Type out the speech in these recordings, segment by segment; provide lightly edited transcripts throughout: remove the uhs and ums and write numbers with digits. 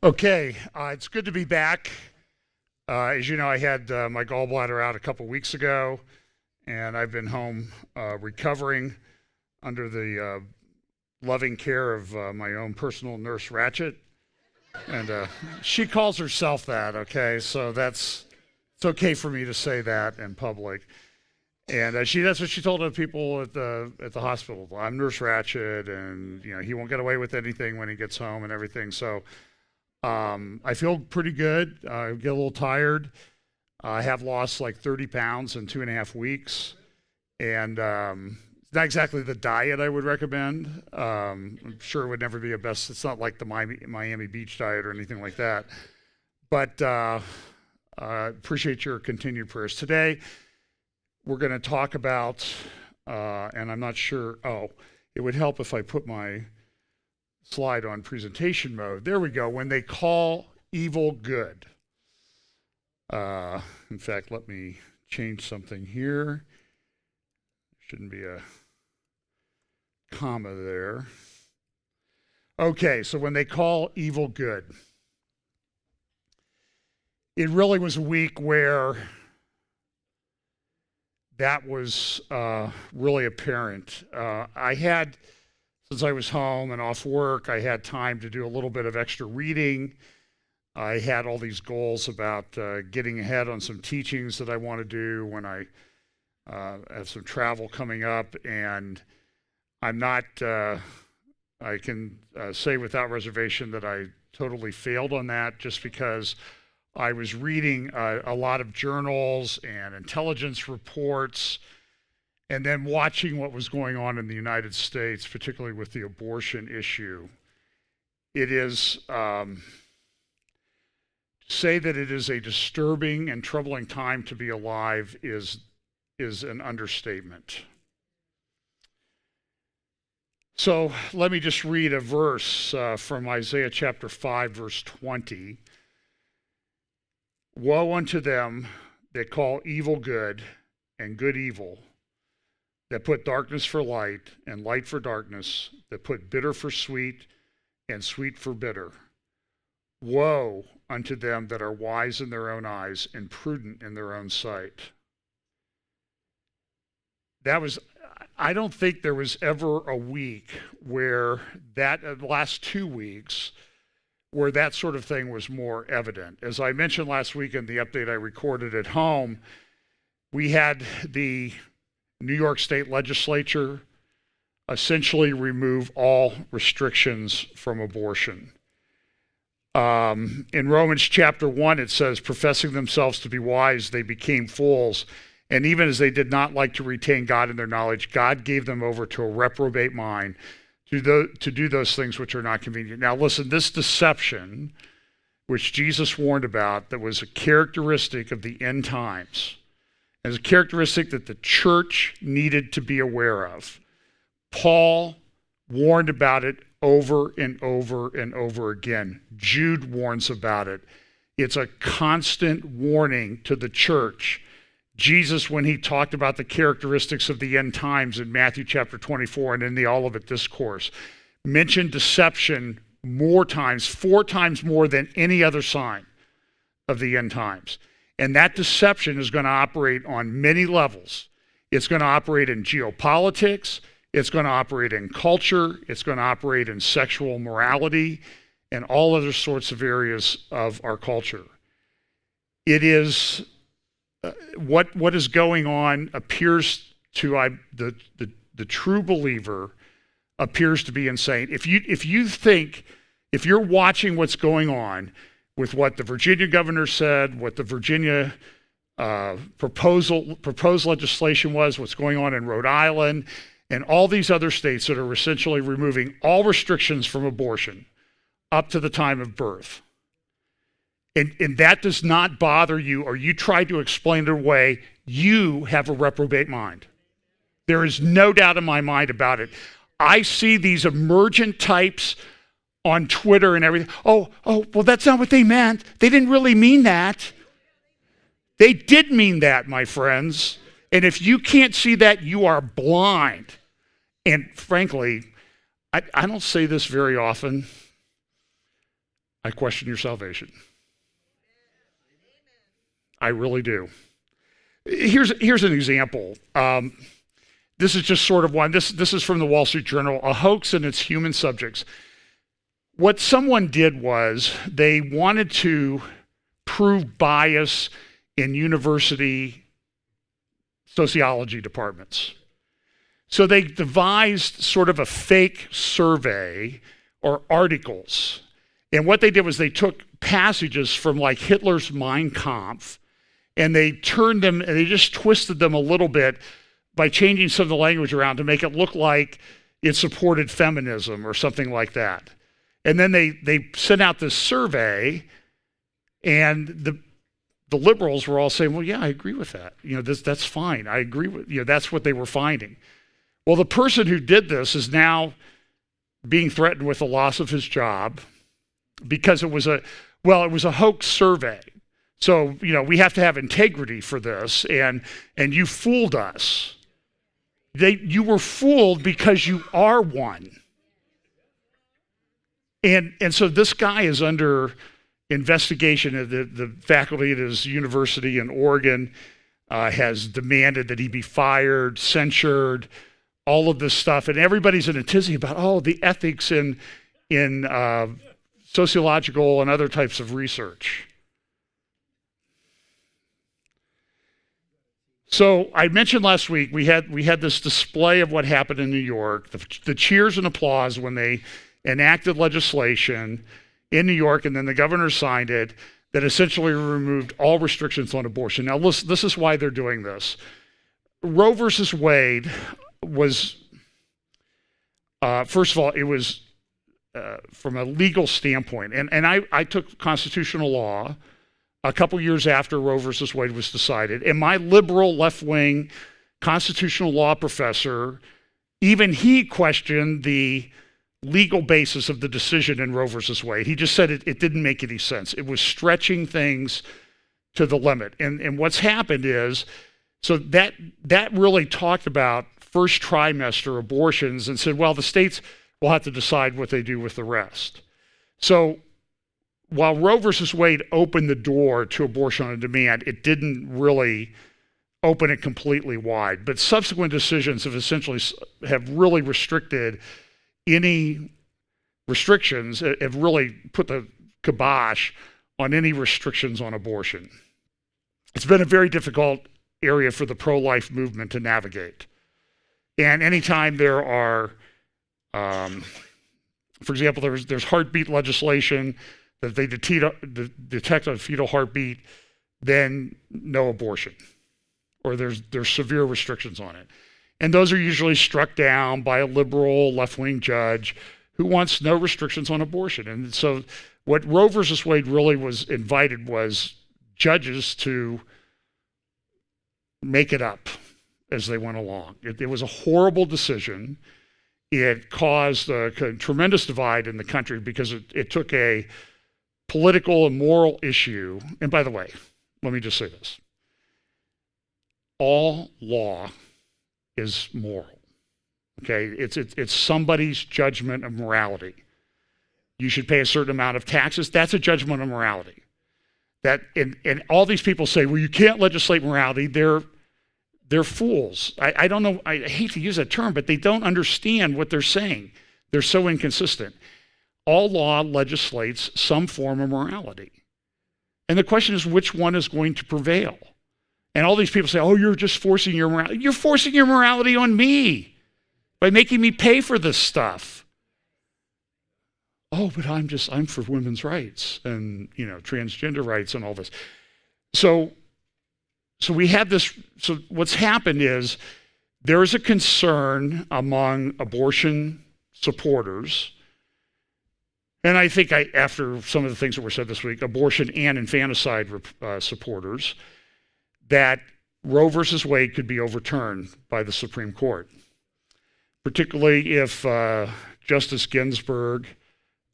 Okay, it's good to be back. As you know, I had my gallbladder out a couple weeks ago, and I've been home recovering under the loving care of my own personal nurse, Ratchet. And she calls herself that, okay? So it's okay for me to say that in public. And that's what she told the people at the hospital. I'm Nurse Ratchet, and he won't get away with anything when he gets home and everything. So I feel pretty good. I get a little tired. I have lost like 30 pounds in 2.5 weeks, and it's not exactly the diet I would recommend. I'm sure it would never be a best. It's not like the Miami Beach diet or anything like that. But appreciate your continued prayers. Today, we're going to talk about, and I'm not sure. Oh, it would help if I put my slide on presentation mode. There we go. When they call evil good. In fact, let me change something here. Shouldn't be a comma there. Okay, so when they call evil good. It really was a week where that was really apparent. Since I was home and off work, I had time to do a little bit of extra reading. I had all these goals about getting ahead on some teachings that I want to do when I have some travel coming up, and I'm not, I can say without reservation that I totally failed on that, just because I was reading a lot of journals and intelligence reports, and then watching what was going on in the United States, particularly with the abortion issue. It is, say that it is a disturbing and troubling time to be alive is an understatement. So let me just read a verse from Isaiah chapter 5, verse 20. Woe unto them that call evil good and good evil, that put darkness for light and light for darkness, that put bitter for sweet and sweet for bitter. Woe unto them that are wise in their own eyes and prudent in their own sight. I don't think there was ever a week where the last 2 weeks, where that sort of thing was more evident. As I mentioned last week in the update I recorded at home, we had the New York State Legislature essentially remove all restrictions from abortion. In Romans chapter 1, it says, professing themselves to be wise, they became fools. And even as they did not like to retain God in their knowledge, God gave them over to a reprobate mind to do those things which are not convenient. Now listen, this deception, which Jesus warned about, that was a characteristic of the end times, as a characteristic that the church needed to be aware of. Paul warned about it over and over and over again. Jude warns about it. It's a constant warning to the church. Jesus, when he talked about the characteristics of the end times in Matthew chapter 24 and in the Olivet Discourse, mentioned deception more times, 4 times more than any other sign of the end times. And that deception is going to operate on many levels. It's going to operate in geopolitics. It's going to operate in culture. It's going to operate in sexual morality and all other sorts of areas of our culture. It is what is going on appears to the true believer appears to be insane. If you're watching what's going on with what the Virginia governor said, what the Virginia proposed legislation was, what's going on in Rhode Island, and all these other states that are essentially removing all restrictions from abortion up to the time of birth, and that does not bother you, or you try to explain it away, you have a reprobate mind. There is no doubt in my mind about it. I see these emergent types on Twitter and everything. Oh, well, that's not what they meant. They didn't really mean that. They did mean that, my friends. And if you can't see that, you are blind. And frankly, I don't say this very often. I question your salvation. I really do. Here's an example. This is just sort of one. This is from the Wall Street Journal. A hoax and its human subjects. What someone did was they wanted to prove bias in university sociology departments. So they devised sort of a fake survey or articles. And what they did was they took passages from like Hitler's Mein Kampf and they turned them and they just twisted them a little bit by changing some of the language around to make it look like it supported feminism or something like that. And then they sent out this survey, and the liberals were all saying, well, yeah, I agree with that. That's fine. I agree with, that's what they were finding. Well, the person who did this is now being threatened with the loss of his job because it was a hoax survey. So, we have to have integrity for this, and you fooled us. You were fooled because you are one. And so this guy is under investigation. The faculty at his university in Oregon has demanded that he be fired, censured, all of this stuff. And everybody's in a tizzy about, the ethics in sociological and other types of research. So I mentioned last week we had this display of what happened in New York, the cheers and applause when they enacted legislation in New York, and then the governor signed it that essentially removed all restrictions on abortion. Now, listen, this is why they're doing this. Roe versus Wade was, first of all, it was from a legal standpoint, and I took constitutional law a couple years after Roe versus Wade was decided, and my liberal left-wing constitutional law professor, even he questioned the legal basis of the decision in Roe versus Wade. He just said it didn't make any sense. It was stretching things to the limit. And what's happened is, so that really talked about first trimester abortions and said, well, the states will have to decide what they do with the rest. So while Roe versus Wade opened the door to abortion on demand, it didn't really open it completely wide. But subsequent decisions have really restricted any restrictions, have really put the kibosh on any restrictions on abortion. It's been a very difficult area for the pro-life movement to navigate. And anytime there are, for example, there's heartbeat legislation that they detect a fetal heartbeat, then no abortion, or there's severe restrictions on it. And those are usually struck down by a liberal left-wing judge who wants no restrictions on abortion. And so what Roe versus Wade really invited was judges to make it up as they went along. It was a horrible decision. It caused a tremendous divide in the country because it took a political and moral issue. And by the way, let me just say this. All law is moral. Okay, it's somebody's judgment of morality. You should pay a certain amount of taxes. That's a judgment of morality. And all these people say, well, you can't legislate morality. They're fools. I don't know. I hate to use that term, but they don't understand what they're saying. They're so inconsistent. All law legislates some form of morality. And the question is, which one is going to prevail? And all these people say, oh, you're just forcing your morality. You're forcing your morality on me by making me pay for this stuff. Oh, but I'm for women's rights and, transgender rights and all this. So we have this. So what's happened is there is a concern among abortion supporters. And I think after some of the things that were said this week, abortion and infanticide supporters, that Roe versus Wade could be overturned by the Supreme Court, particularly if Justice Ginsburg,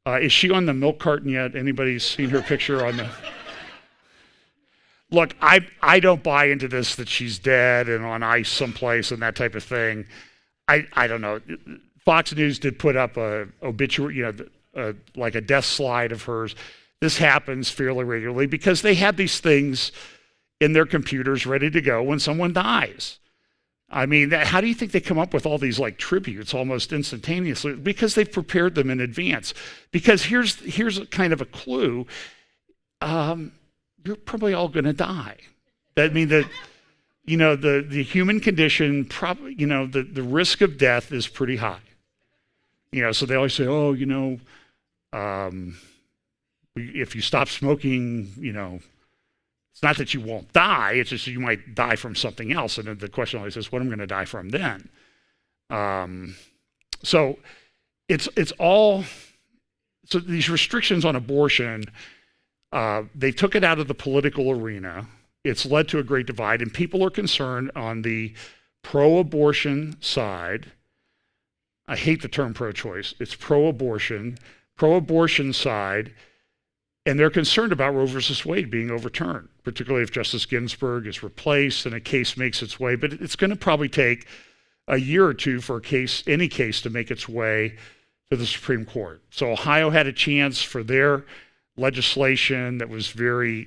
is she on the milk carton yet? Anybody seen her picture on the... Look, I don't buy into this that she's dead and on ice someplace and that type of thing. I don't know. Fox News did put up a obituary, like a death slide of hers. this happens fairly regularly because they have these things in their computers ready to go when someone dies. I mean, how do you think they come up with all these like tributes almost instantaneously? Because they've prepared them in advance. Because here's a kind of a clue. You're probably all going to die. I mean, the human condition, probably, the risk of death is pretty high. So they always say, if you stop smoking, it's not that you won't die, it's just you might die from something else. And then the question always is, what am I going to die from then? So it's all, so these restrictions on abortion, they took it out of the political arena. It's led to a great divide, and people are concerned on the pro-abortion side. I hate the term pro-choice. It's pro-abortion side, and they're concerned about Roe versus Wade being overturned, particularly if Justice Ginsburg is replaced and a case makes its way. But it's going to probably take a year or two for any case to make its way to the Supreme Court. So Ohio had a chance for their legislation that was very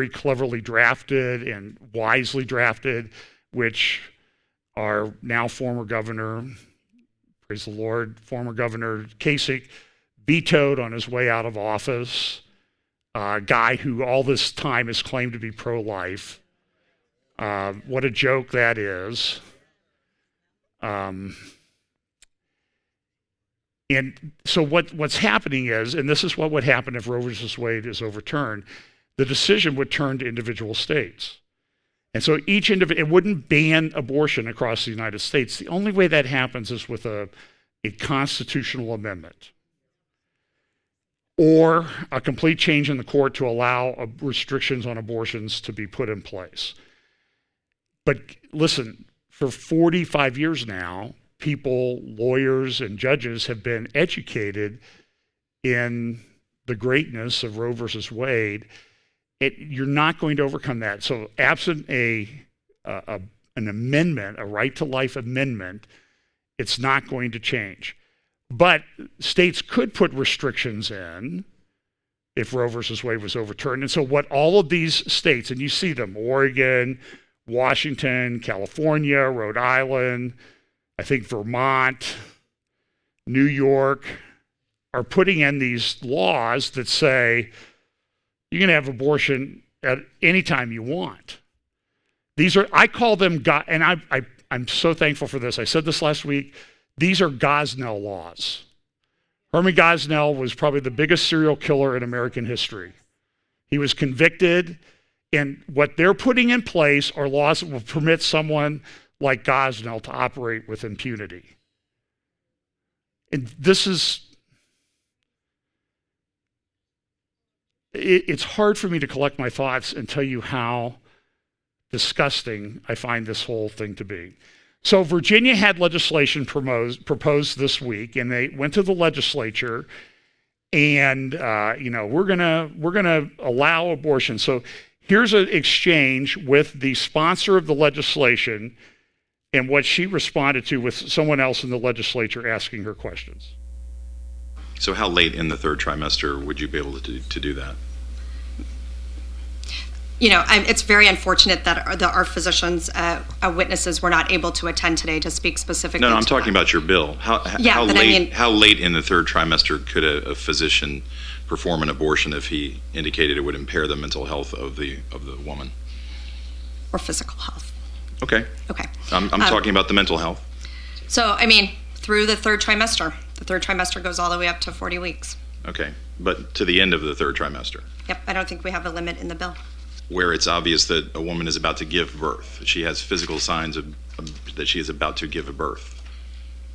cleverly drafted and wisely drafted, which our now former governor, praise the Lord, former Governor Kasich, vetoed on his way out of office. A guy who all this time has claimed to be pro-life. What a joke that is. And so what's happening is, and this is what would happen if Roe versus Wade is overturned, the decision would turn to individual states. And so it wouldn't ban abortion across the United States. The only way that happens is with a constitutional amendment or a complete change in the court to allow restrictions on abortions to be put in place. But listen, for 45 years now, people, lawyers, and judges have been educated in the greatness of Roe versus Wade. You're not going to overcome that. So absent an amendment, a right to life amendment, it's not going to change. But states could put restrictions in if Roe versus Wade was overturned. And so what all of these states, and you see them, Oregon, Washington, California, Rhode Island, I think Vermont, New York, are putting in these laws that say you can have abortion at any time you want. I call them, and I'm so thankful for this. I said this last week. These are Gosnell laws. Herman Gosnell was probably the biggest serial killer in American history. He was convicted, and what they're putting in place are laws that will permit someone like Gosnell to operate with impunity. And this is, it's hard for me to collect my thoughts and tell you how disgusting I find this whole thing to be. So Virginia had legislation proposed this week, and they went to the legislature, and we're gonna allow abortion. So here's an exchange with the sponsor of the legislation and what she responded to with someone else in the legislature asking her questions. So how late in the third trimester would you be able to do that? It's very unfortunate that our physicians, witnesses, were not able to attend today to speak specifically. No, I'm talking about your bill. How late in the third trimester could a physician perform an abortion if he indicated it would impair the mental health of the woman? Or physical health. Okay. Okay. I'm talking about the mental health. So, through the third trimester. The third trimester goes all the way up to 40 weeks. Okay, but to the end of the third trimester. Yep, I don't think we have a limit in the bill. Where it's obvious that a woman is about to give birth. She has physical signs that she is about to give a birth.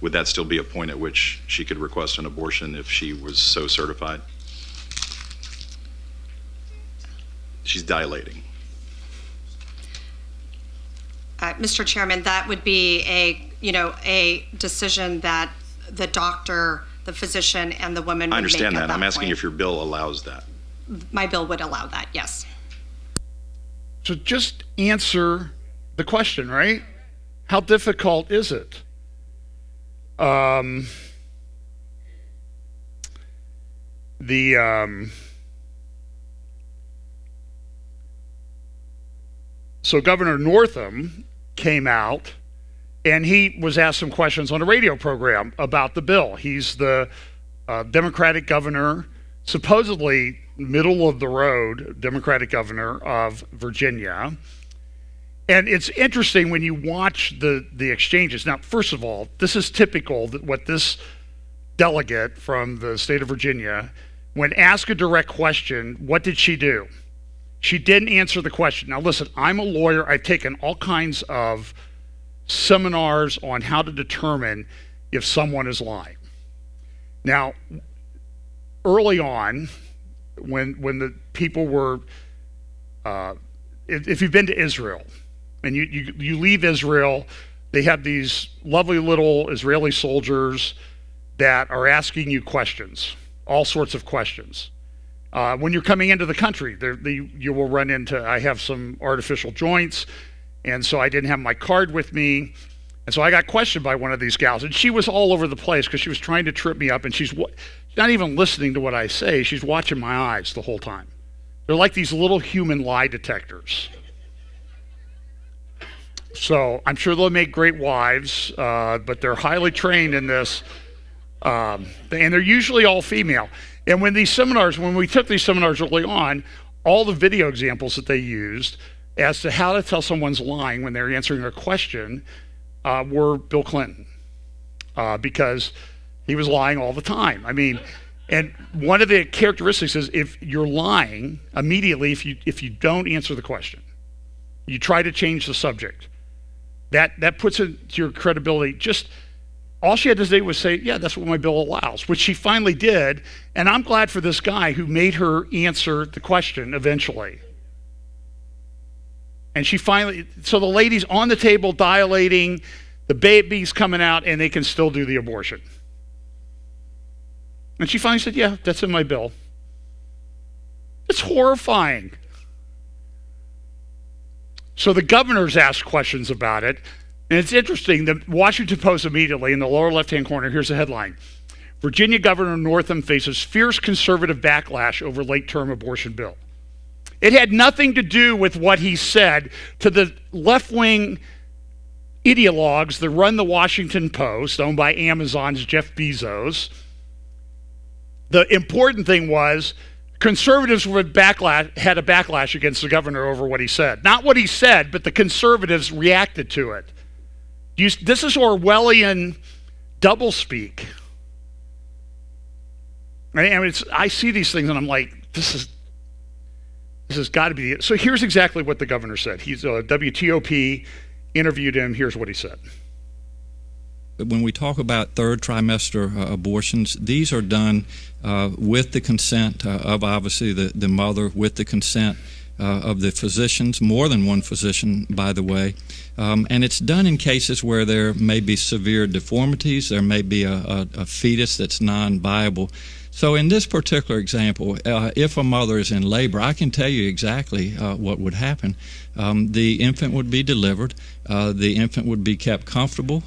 Would that still be a point at which she could request an abortion if she was so certified? She's dilating. Mr. Chairman, that would be a decision that the doctor, the physician, and the woman would make. I understand that. I'm asking point. if your bill allows that. My bill would allow that, yes. So just answer the question, right? How difficult is it? So Governor Northam came out and he was asked some questions on a radio program about the bill. He's the Democratic governor, supposedly middle of the road Democratic governor of Virginia. And it's interesting when you watch the exchanges. Now, first of all, this is typical that what this delegate from the state of Virginia, when asked a direct question, what did she do? She didn't answer the question. Now, listen, I'm a lawyer. I've taken all kinds of seminars on how to determine if someone is lying. Now, early on, when the people were, if you've been to Israel, and you leave Israel, they have these lovely little Israeli soldiers that are asking you questions, all sorts of questions. When you're coming into the country, you will run into, I have some artificial joints, and so I didn't have my card with me. And so I got questioned by one of these gals, and she was all over the place because she was trying to trip me up, and she's not even listening to what I say. She's watching my eyes the whole time. They're like these little human lie detectors. So I'm sure they'll make great wives, but they're highly trained in this, and they're usually all female. And when we took these seminars early on, all the video examples that they used as to how to tell someone's lying when they're answering a question were Bill Clinton, because he was lying all the time. I mean, and one of the characteristics is if you're lying immediately, if you don't answer the question, you try to change the subject, that puts it to your credibility. Just all she had to say was say, yeah, that's what my bill allows, which she finally did. And I'm glad for this guy who made her answer the question eventually. And she finally, so the lady's on the table dilating, the baby's coming out, and they can still do the abortion. And she finally said, yeah, that's in my bill. It's horrifying. So the governors asked questions about it. And it's interesting, the Washington Post immediately, in the lower left-hand corner, here's the headline. Virginia Governor Northam faces fierce conservative backlash over late-term abortion bill. It had nothing to do with what he said to the left-wing ideologues that run the Washington Post, owned by Amazon's Jeff Bezos. The important thing was conservatives had a backlash against the governor over what he said. Not what he said, but the conservatives reacted to it. This is Orwellian doublespeak. I see these things and I'm like, this has got to be it. So here's exactly what the governor said. He's a WTOP interviewed him. Here's what he said. When we talk about third trimester abortions, these are done with the consent of obviously the mother, with the consent of the physicians, more than one physician, by the way. And it's done in cases where there may be severe deformities, there may be a fetus that's non-viable. So in this particular example, if a mother is in labor, I can tell you exactly what would happen. The infant would be delivered. The infant would be kept comfortable.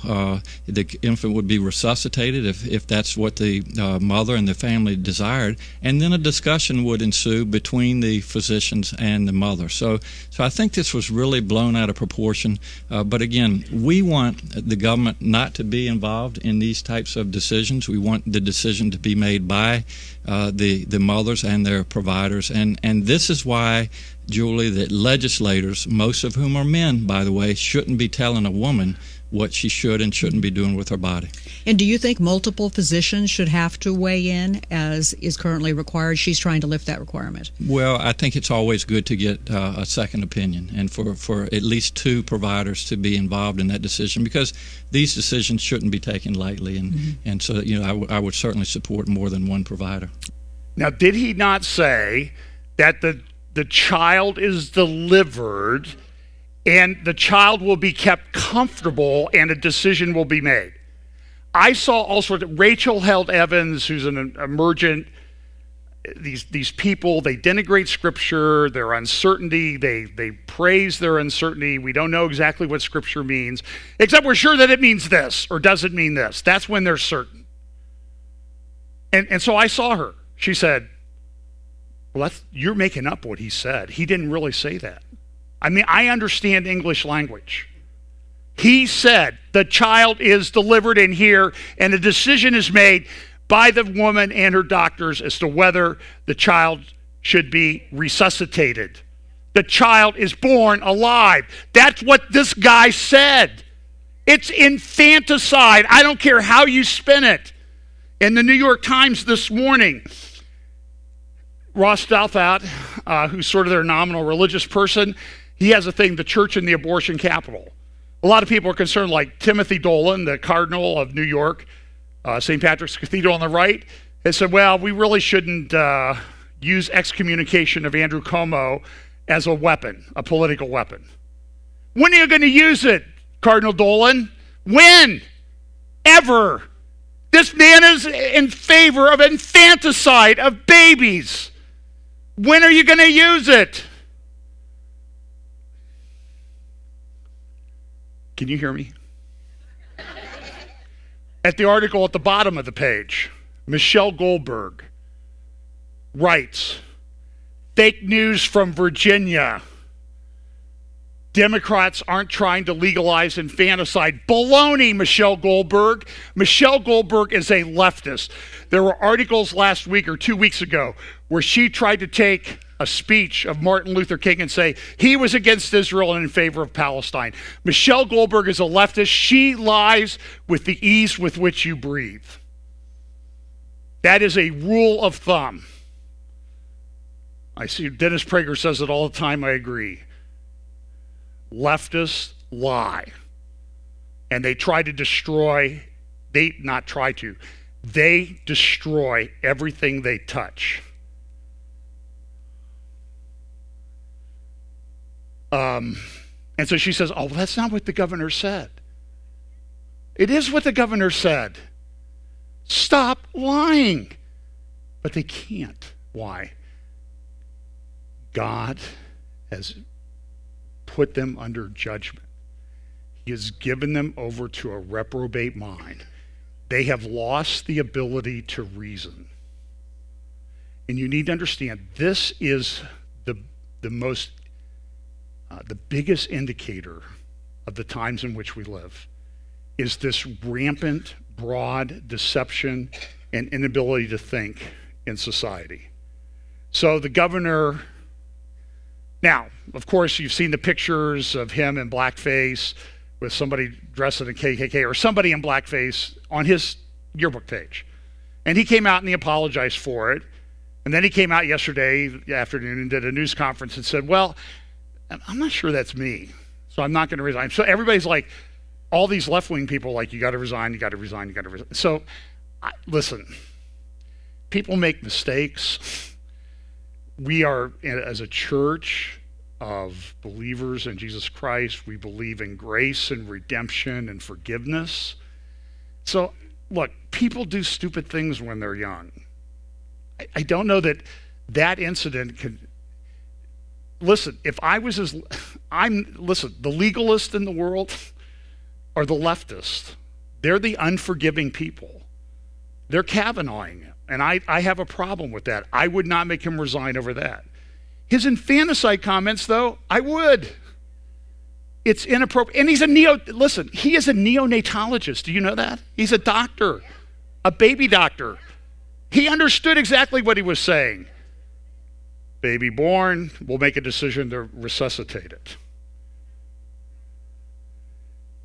The infant would be resuscitated if that's what the mother and the family desired. And then a discussion would ensue between the physicians and the mother. So I think this was really blown out of proportion. But again, we want the government not to be involved in these types of decisions. We want the decision to be made by the mothers and their providers. And this is why, Julie, that legislators, most of whom are men, by the way, shouldn't be telling a woman what she should and shouldn't be doing with her body. And do you think multiple physicians should have to weigh in, as is currently required? She's trying to lift that requirement. Well, I think it's always good to get a second opinion, and for at least two providers to be involved in that decision, because these decisions shouldn't be taken lightly. And so, I would certainly support more than one provider. Now, did he not say that the child is delivered and the child will be kept comfortable and a decision will be made? I saw all sorts of, Rachel Held Evans, who's an emergent, these people, they denigrate scripture, their uncertainty, they praise their uncertainty. We don't know exactly what scripture means, except we're sure that it means this or doesn't mean this. That's when they're certain. And so I saw her. She said, well, you're making up what he said. He didn't really say that. I mean, I understand English language. He said the child is delivered in here, and a decision is made by the woman and her doctors as to whether the child should be resuscitated. The child is born alive. That's what this guy said. It's infanticide. I don't care how you spin it. In the New York Times this morning, Ross Douthat, who's sort of their nominal religious person, he has a thing, the church in the abortion capital. A lot of people are concerned, like Timothy Dolan, the Cardinal of New York, St. Patrick's Cathedral on the right, has said, well, we really shouldn't use excommunication of Andrew Cuomo as a weapon, a political weapon. When are you going to use it, Cardinal Dolan? When? Ever. This man is in favor of infanticide of babies. When are you going to use it? Can you hear me? At the article at the bottom of the page, Michelle Goldberg writes, fake news from Virginia. Democrats aren't trying to legalize infanticide. Baloney, Michelle Goldberg. Michelle Goldberg is a leftist. There were articles last week or 2 weeks ago where she tried to take a speech of Martin Luther King and say he was against Israel and in favor of Palestine. Michelle Goldberg is a leftist. She lies with the ease with which you breathe. That is a rule of thumb. I see Dennis Prager says it all the time. I agree. Leftists lie. And they try to destroy, they destroy everything they touch. And so she says, oh, well, that's not what the governor said. It is what the governor said. Stop lying. But they can't. Why? God has put them under judgment. He has given them over to a reprobate mind. They have lost the ability to reason. And you need to understand, this is the biggest indicator of the times in which we live, is this rampant, broad deception and inability to think in society. So the governor, now, of course, you've seen the pictures of him in blackface with somebody dressed in a KKK or somebody in blackface on his yearbook page. And he came out and he apologized for it. And then he came out yesterday afternoon and did a news conference and said, well, I'm not sure that's me, so I'm not going to resign. So everybody's like, all these left-wing people, like, you got to resign, you got to resign, you got to resign. So, listen, people make mistakes. We are, as a church of believers in Jesus Christ, we believe in grace and redemption and forgiveness. So, look, people do stupid things when they're young. I don't know that incident could... Listen, if I was the legalist in the world are the leftists. They're the unforgiving people. They're Kavanaughing him. And I have a problem with that. I would not make him resign over that. His infanticide comments, though, I would. It's inappropriate. And he is a neonatologist. Do you know that? He's a doctor, a baby doctor. He understood exactly what he was saying. Baby born, we'll make a decision to resuscitate it.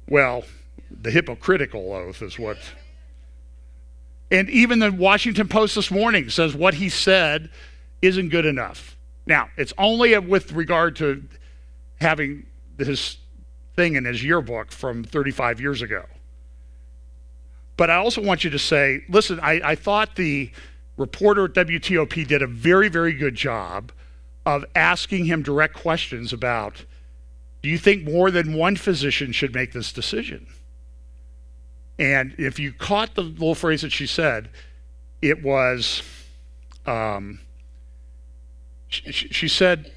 Well, the hypocritical oath is what... And even the Washington Post this morning says what he said isn't good enough. Now, it's only with regard to having his thing in his yearbook from 35 years ago. But I also want you to say, listen, I thought the reporter at WTOP did a very, very good job of asking him direct questions about, do you think more than one physician should make this decision? And if you caught the little phrase that she said, it was, she said,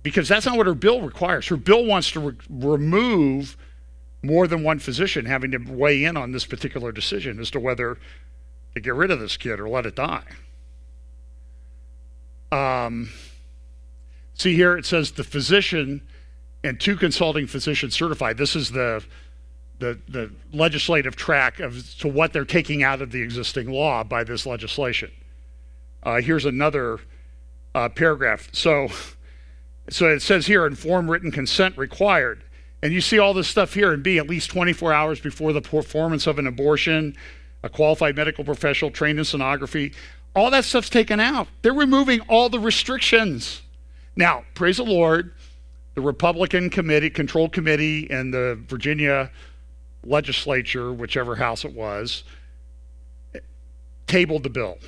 because that's not what her bill requires. Her bill wants to remove more than one physician having to weigh in on this particular decision as to whether to get rid of this kid or let it die. See here, it says the physician and 2 consulting physicians certified. This is the legislative track of to what they're taking out of the existing law by this legislation. Here's another paragraph. So it says here, informed written consent required. And you see all this stuff here, and be at least 24 hours before the performance of an abortion, a qualified medical professional trained in sonography. All that stuff's taken out. They're removing all the restrictions. Now, praise the Lord, the Republican control committee and the Virginia legislature, whichever house it was, tabled the bill.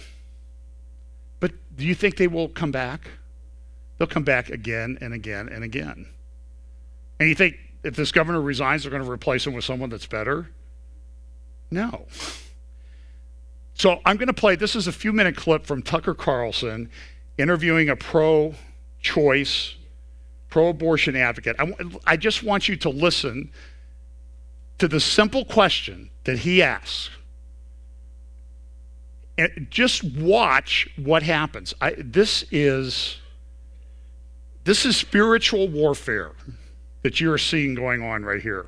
But do you think they will come back? They'll come back again and again and again. And you think if this governor resigns, they're going to replace him with someone that's better? No. So I'm going to play, this is a few-minute clip from Tucker Carlson interviewing a pro-choice, pro-abortion advocate. I just want you to listen to the simple question that he asks. And just watch what happens. This is spiritual warfare that you're seeing going on right here.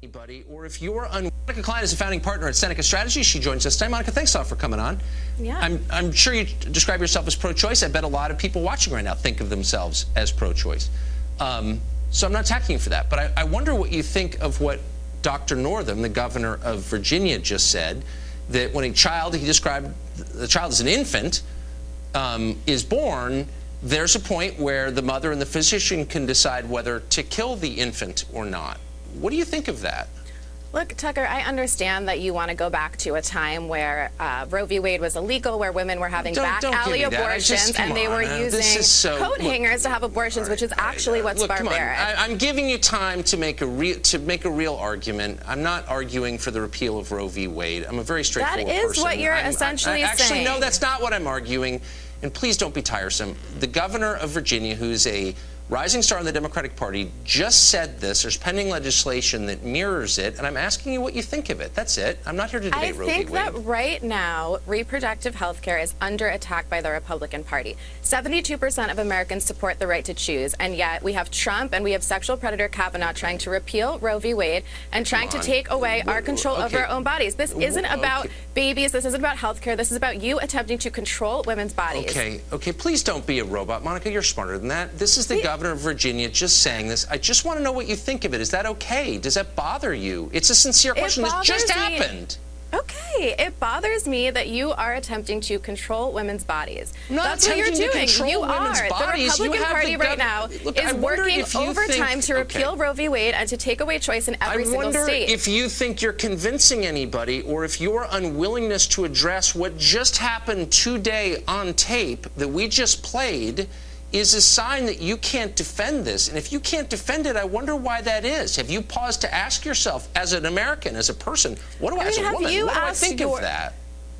Anybody, or if you're Monica Klein is a founding partner at Seneca Strategy. She joins us today. Monica, thanks a lot for coming on. Yeah. I'm sure you describe yourself as pro-choice. I bet a lot of people watching right now think of themselves as pro-choice. So I'm not attacking you for that, but I wonder what you think of what Dr. Northam, the governor of Virginia, just said, that when a child, he described the child as an infant, is born, there's a point where the mother and the physician can decide whether to kill the infant or not. What do you think of that? Look, Tucker, I understand that you want to go back to a time where Roe v. Wade was illegal, where women were having back alley abortions, and they were using coat hangers to have abortions, which is actually what's barbaric. I'm giving you time to make a real argument. I'm not arguing for the repeal of Roe v. Wade. I'm a very straightforward person. That is what you're essentially saying. Actually, no, that's not what I'm arguing. And please don't be tiresome. The governor of Virginia, who's a rising star in the Democratic Party, just said this. There's pending legislation that mirrors it, and I'm asking you what you think of it. That's it. I'm not here to debate Roe v. Wade. I think that right now, reproductive health care is under attack by the Republican Party. 72% of Americans support the right to choose, and yet we have Trump and we have sexual predator Kavanaugh trying to repeal Roe v. Wade and trying to take away our control over our own bodies. This isn't about babies. This isn't about health care. This is about you attempting to control women's bodies. Okay, please don't be a robot. Monica, you're smarter than that. This is the governor of Virginia just saying this. I just want to know what you think of it. Is that okay? Does that bother you? It's a sincere question. This just happened. Okay, it bothers me that you are attempting to control women's bodies. That's what you're doing. You are. The Republican Party right now is working overtime to repeal Roe v. Wade and to take away choice in every single state. I wonder if you think you're convincing anybody, or if your unwillingness to address what just happened today on tape that we just played is a sign that you can't defend this. And if you can't defend it, I wonder why that is. Have you paused to ask yourself, as an American, as a person, what do I think of that?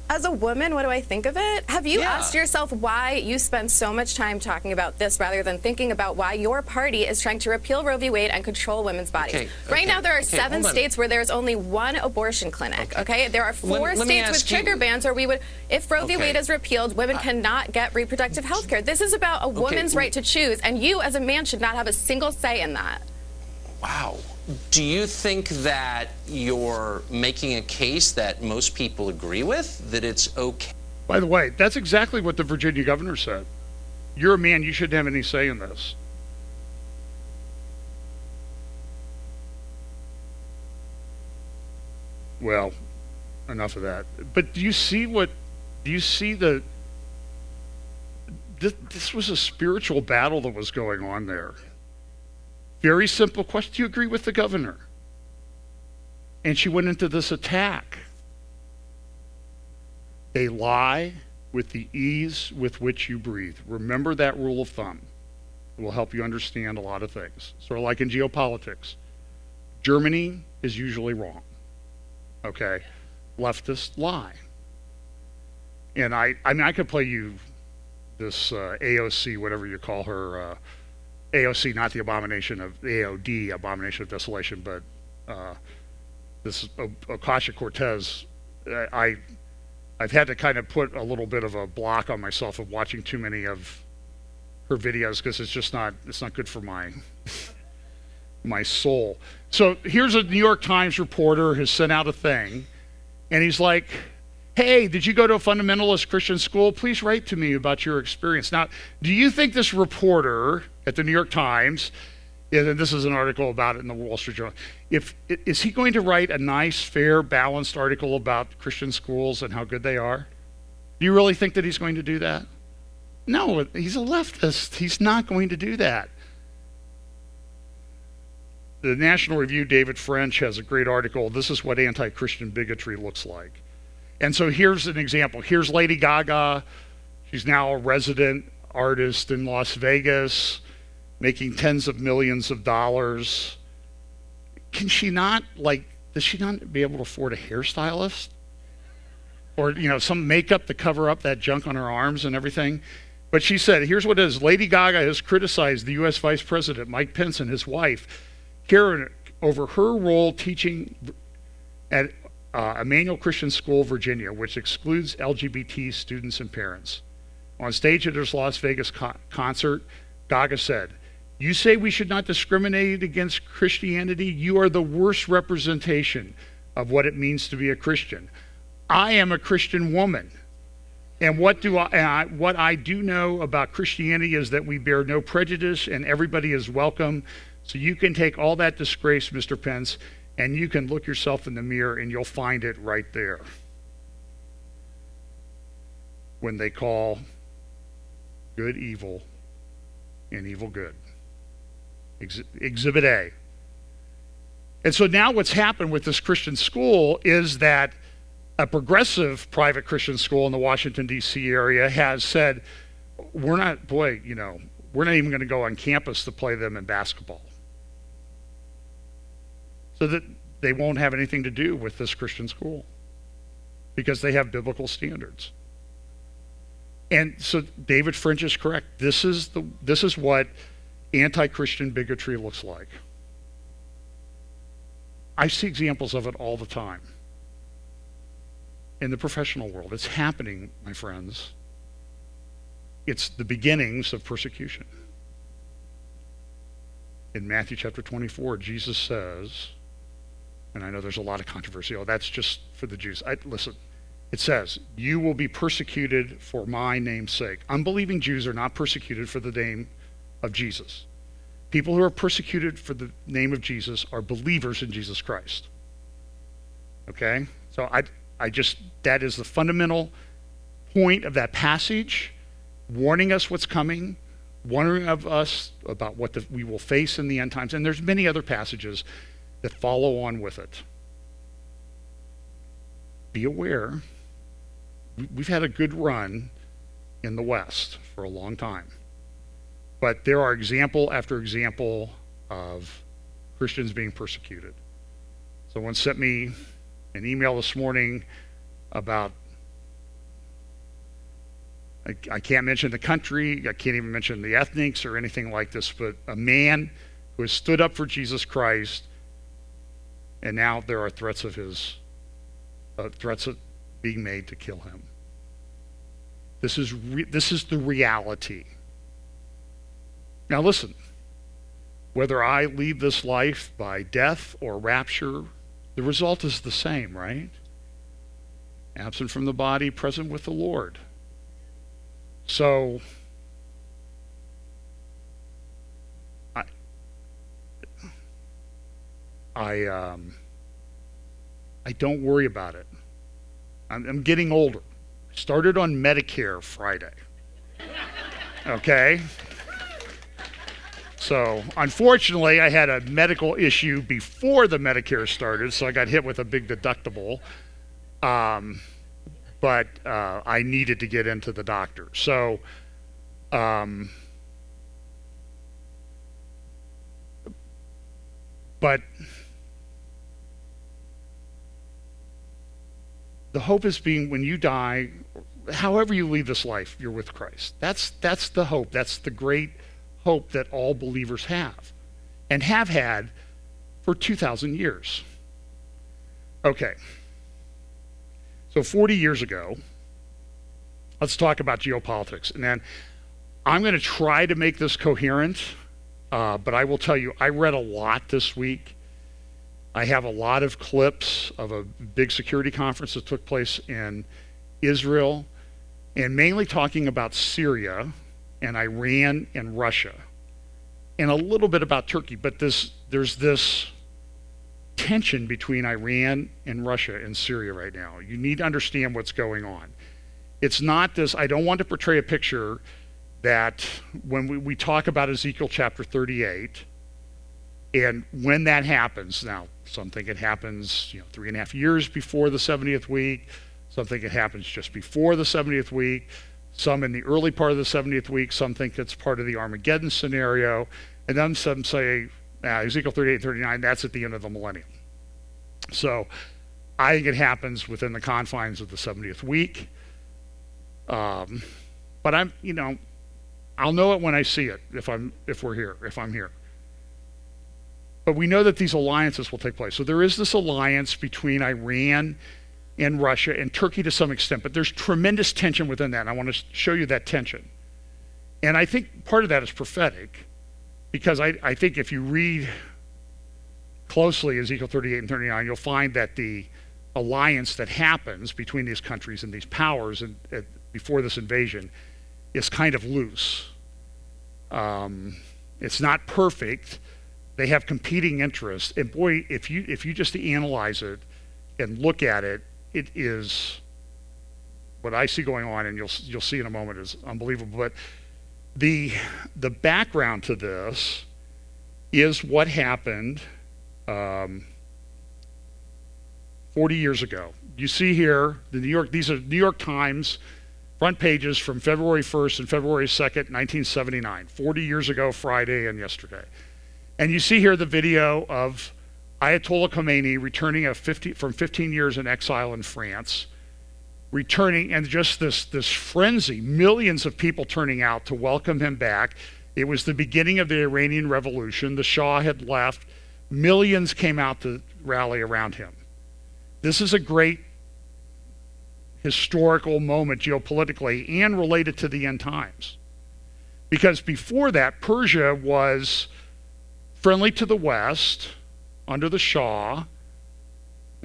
As a woman, what do I think of it? Have you asked yourself why you spend so much time talking about this rather than thinking about why your party is trying to repeal Roe v. Wade and control women's bodies? Right now, there are 7 states where there's only 1 abortion clinic, okay? There are 4 states with trigger bans where we would, if Roe v. Wade is repealed, women cannot get reproductive health care. This is about a woman's right to choose, and you, as a man, should not have a single say in that. Wow. Do you think that you're making a case that most people agree with, that it's okay? By the way, that's exactly what the Virginia governor said. You're a man, you shouldn't have any say in this. Well, enough of that. But do you see this was a spiritual battle that was going on there. Very simple question. Do you agree with the governor? And she went into this attack. They lie with the ease with which you breathe. Remember that rule of thumb. It will help you understand a lot of things. Sort of like in geopolitics. Germany is usually wrong. Okay? Leftists lie. And I mean, I could play you this AOC, whatever you call her, AOC, not the abomination of AOD, abomination of desolation, but this Ocasio-Cortez. I've had to kind of put a little bit of a block on myself of watching too many of her videos because it's not good for my soul. So here's a New York Times reporter has sent out a thing, and he's like, hey, did you go to a fundamentalist Christian school? Please write to me about your experience. Now, do you think this reporter at the New York Times, and this is an article about it in the Wall Street Journal, is he going to write a nice, fair, balanced article about Christian schools and how good they are? Do you really think that he's going to do that? No, he's a leftist. He's not going to do that. The National Review, David French, has a great article. This is what anti-Christian bigotry looks like. And so here's an example. Here's Lady Gaga. She's now a resident artist in Las Vegas, making tens of millions of dollars. Can she not, does she not be able to afford a hairstylist? Or, some makeup to cover up that junk on her arms and everything? But she said, here's what it is. Lady Gaga has criticized the U.S. Vice President, Mike Pence, and his wife, Karen, over her role teaching at Emmanuel Christian School, Virginia, which excludes LGBT students and parents. On stage at his Las Vegas concert, Gaga said, you say we should not discriminate against Christianity? You are the worst representation of what it means to be a Christian. I am a Christian woman. And what I do know about Christianity is that we bear no prejudice and everybody is welcome. So you can take all that disgrace, Mr. Pence, and you can look yourself in the mirror and you'll find it right there. When they call good evil and evil good. Exhibit A. And so now what's happened with this Christian school is that a progressive private Christian school in the Washington, D.C. area has said, we're not even going to go on campus to play them in basketball. So that they won't have anything to do with this Christian school because they have biblical standards. And so David French is correct. This is what anti-Christian bigotry looks like. I see examples of it all the time. In the professional world, it's happening, my friends. It's the beginnings of persecution. In Matthew chapter 24, Jesus says, and I know there's a lot of controversy, that's just for the Jews. Listen, it says, you will be persecuted for my name's sake. Unbelieving Jews are not persecuted for the name of Jesus. People who are persecuted for the name of Jesus are believers in Jesus Christ. Okay? So that is the fundamental point of that passage, warning us what's coming, warning of us about what we will face in the end times. And there's many other passages that follow on with it. Be aware, we've had a good run in the West for a long time. But there are example after example of Christians being persecuted. Someone sent me an email this morning about, I can't mention the country, I can't even mention the ethnics or anything like this, but a man who has stood up for Jesus Christ, and now there are threats of being made to kill him. This is the reality. Now listen, whether I leave this life by death or rapture, the result is the same, right? Absent from the body, present with the Lord. So, I don't worry about it. I'm getting older. I started on Medicare Friday. Okay? So, unfortunately, I had a medical issue before the Medicare started, so I got hit with a big deductible. But I needed to get into the doctor. So, but the hope is being when you die, however you leave this life, you're with Christ. That's the hope. That's the great hope that all believers have and have had for 2,000 years. Okay. So 40 years ago, let's talk about geopolitics. And then I'm going to try to make this coherent, but I will tell you, I read a lot this week. I have a lot of clips of a big security conference that took place in Israel, and mainly talking about Syria and Iran and Russia, and a little bit about Turkey. But there's this tension between Iran and Russia and Syria right now. You need to understand what's going on. It's not this, I don't want to portray a picture that when we talk about Ezekiel chapter 38, and when that happens, now some think it happens 3.5 years before the 70th week, some think it happens just before the 70th week, some in the early part of the 70th week, some think it's part of the Armageddon scenario, and then some say Ezekiel 38, 39, that's at the end of the millennium. So I think it happens within the confines of the 70th week. But I'm, I'll know it when I see it, if I'm here. But we know that these alliances will take place. So there is this alliance between Iran and Russia and Turkey to some extent, but there's tremendous tension within that. And I want to show you that tension. And I think part of that is prophetic, because I think if you read closely Ezekiel 38 and 39, you'll find that the alliance that happens between these countries and these powers before this invasion is kind of loose. It's not perfect. They have competing interests, and boy, if you just analyze it and look at it, it is what I see going on, and you'll see in a moment, is unbelievable. But the background to this is what happened 40 years ago. You see here these are New York Times front pages from February 1st and February 2nd, 1979, 40 years ago Friday and yesterday. And you see here the video of Ayatollah Khomeini returning from 15 years in exile in France, returning, and just this frenzy, millions of people turning out to welcome him back. It was the beginning of the Iranian Revolution. The Shah had left. Millions came out to rally around him. This is a great historical moment geopolitically and related to the end times. Because before that, Persia was friendly to the West under the Shah,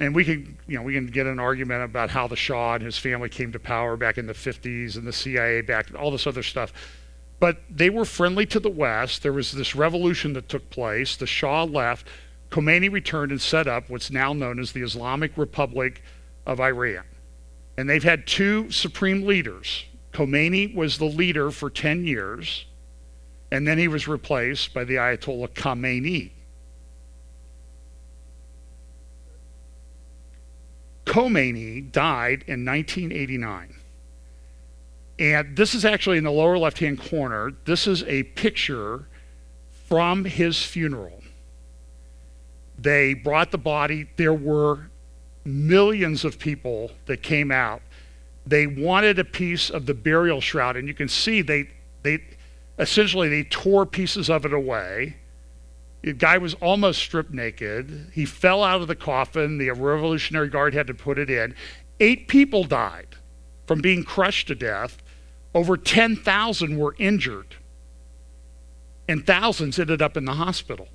and we can get an argument about how the Shah and his family came to power back in the 50s and the CIA back, all this other stuff. But they were friendly to the West. There was this revolution that took place. The Shah left. Khomeini returned and set up what's now known as the Islamic Republic of Iran. And they've had two supreme leaders. Khomeini was the leader for 10 years, and then he was replaced by the Ayatollah Khamenei. Khomeini died in 1989. And this is actually in the lower left-hand corner. This is a picture from his funeral. They brought the body. There were millions of people that came out. They wanted a piece of the burial shroud, and you can see they essentially tore pieces of it away. The guy was almost stripped naked. He fell out of the coffin. The Revolutionary Guard had to put it in. 8 people died from being crushed to death. Over 10,000 were injured, and thousands ended up in the hospital.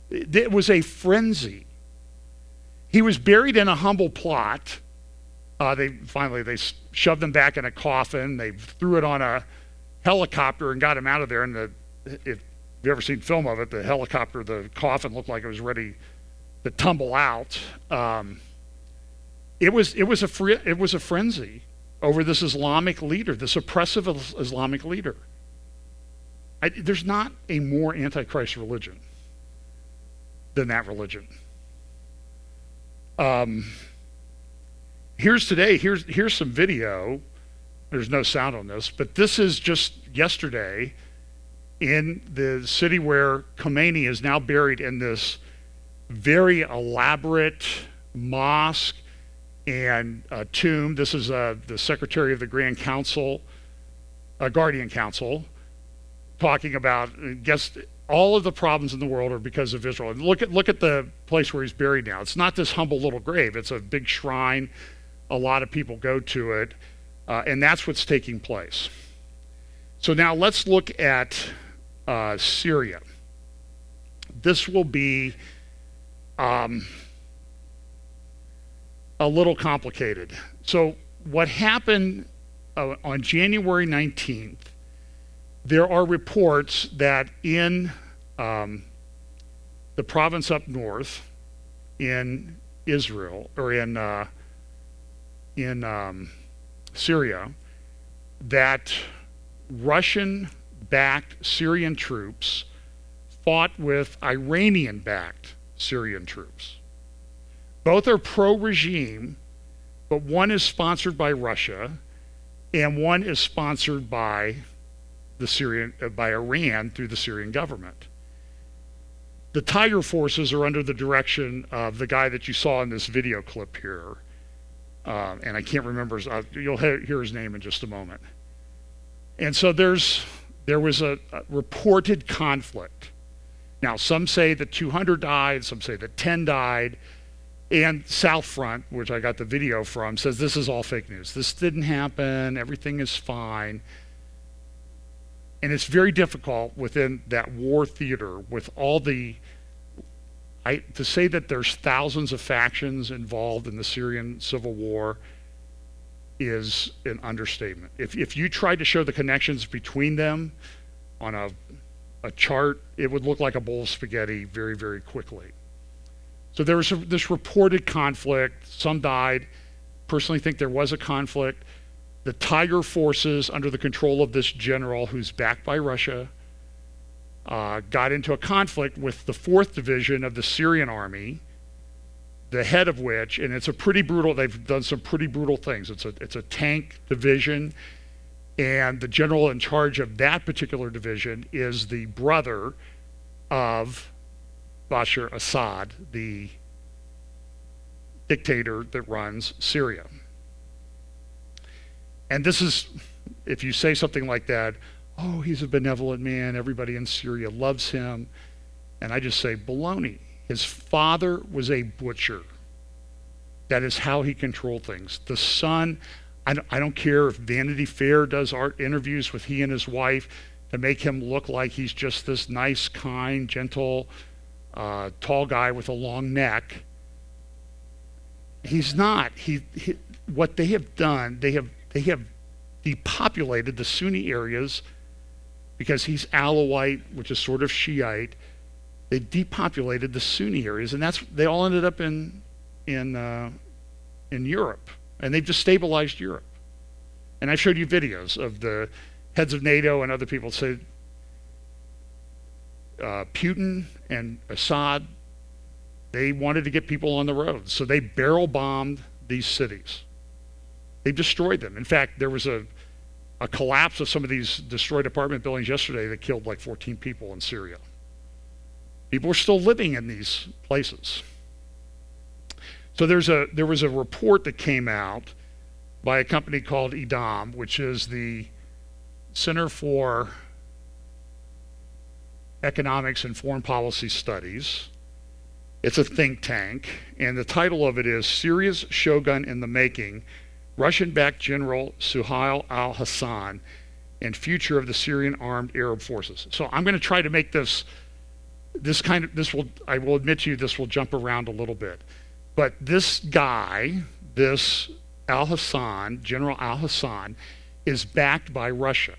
It was a frenzy. He was buried in a humble plot. They shoved him back in a coffin. They threw it on a helicopter and got him out of there. And if you've ever seen film of it, the helicopter, the coffin looked like it was ready to tumble out. It was a frenzy over this Islamic leader, this oppressive Islamic leader. There's not a more antichrist religion than that religion. Here's some video. There's no sound on this, but this is just yesterday in the city where Khomeini is now buried in this very elaborate mosque and tomb. This is the secretary of the Grand Council, Guardian Council, talking about, I guess, all of the problems in the world are because of Israel. And look at the place where he's buried now. It's not this humble little grave. It's a big shrine. A lot of people go to it, and that's what's taking place. So now let's look at Syria. This will be a little complicated. So what happened on January 19th, there are reports that in the province up north in Israel, or in Syria, that Russian-backed Syrian troops fought with Iranian-backed Syrian troops. Both are pro-regime, but one is sponsored by Russia, and one is sponsored by by Iran through the Syrian government. The Tiger forces are under the direction of the guy that you saw in this video clip here, and I can't remember you'll hear his name in just a moment. And so there was a reported conflict. Now, some say that 200 died, some say that 10 died, and South Front, which I got the video from, says this is all fake news. This didn't happen, everything is fine. And it's very difficult within that war theater with all to say that there's thousands of factions involved in the Syrian civil war is an understatement. If you tried to show the connections between them on a chart, it would look like a bowl of spaghetti very, very quickly. So there was this reported conflict. Some died. Personally think there was a conflict. The Tiger forces, under the control of this general who's backed by Russia, got into a conflict with the 4th Division of the Syrian army, the head of which, and it's a pretty brutal, they've done some pretty brutal things. It's a tank division, and the general in charge of that particular division is the brother of Bashar Assad, the dictator that runs Syria. And this is, if you say something like that, oh, he's a benevolent man, everybody in Syria loves him, and I just say, baloney. His father was a butcher. That is how he controlled things. The son, I don't care if Vanity Fair does art interviews with he and his wife to make him look like he's just this nice, kind, gentle, tall guy with a long neck. He's not. What they have done, they have depopulated the Sunni areas because he's Alawite, which is sort of Shiite. They depopulated the Sunni areas, and they all ended up in Europe, and they've destabilized Europe. And I showed you videos of the heads of NATO and other people say Putin and Assad, they wanted to get people on the road, so they barrel bombed these cities. They've destroyed them. In fact, there was a collapse of some of these destroyed apartment buildings yesterday that killed like 14 people in Syria. People are still living in these places. So there was a report that came out by a company called EDAM, which is the Center for Economics and Foreign Policy Studies. It's a think tank, and the title of it is Syria's Shogun in the Making, Russian-backed General Suhail al-Hassan and Future of the Syrian Armed Arab Forces. So I'm going to try to make I will admit to you, this will jump around a little bit. But this guy, this al-Hassan, General al-Hassan, is backed by Russia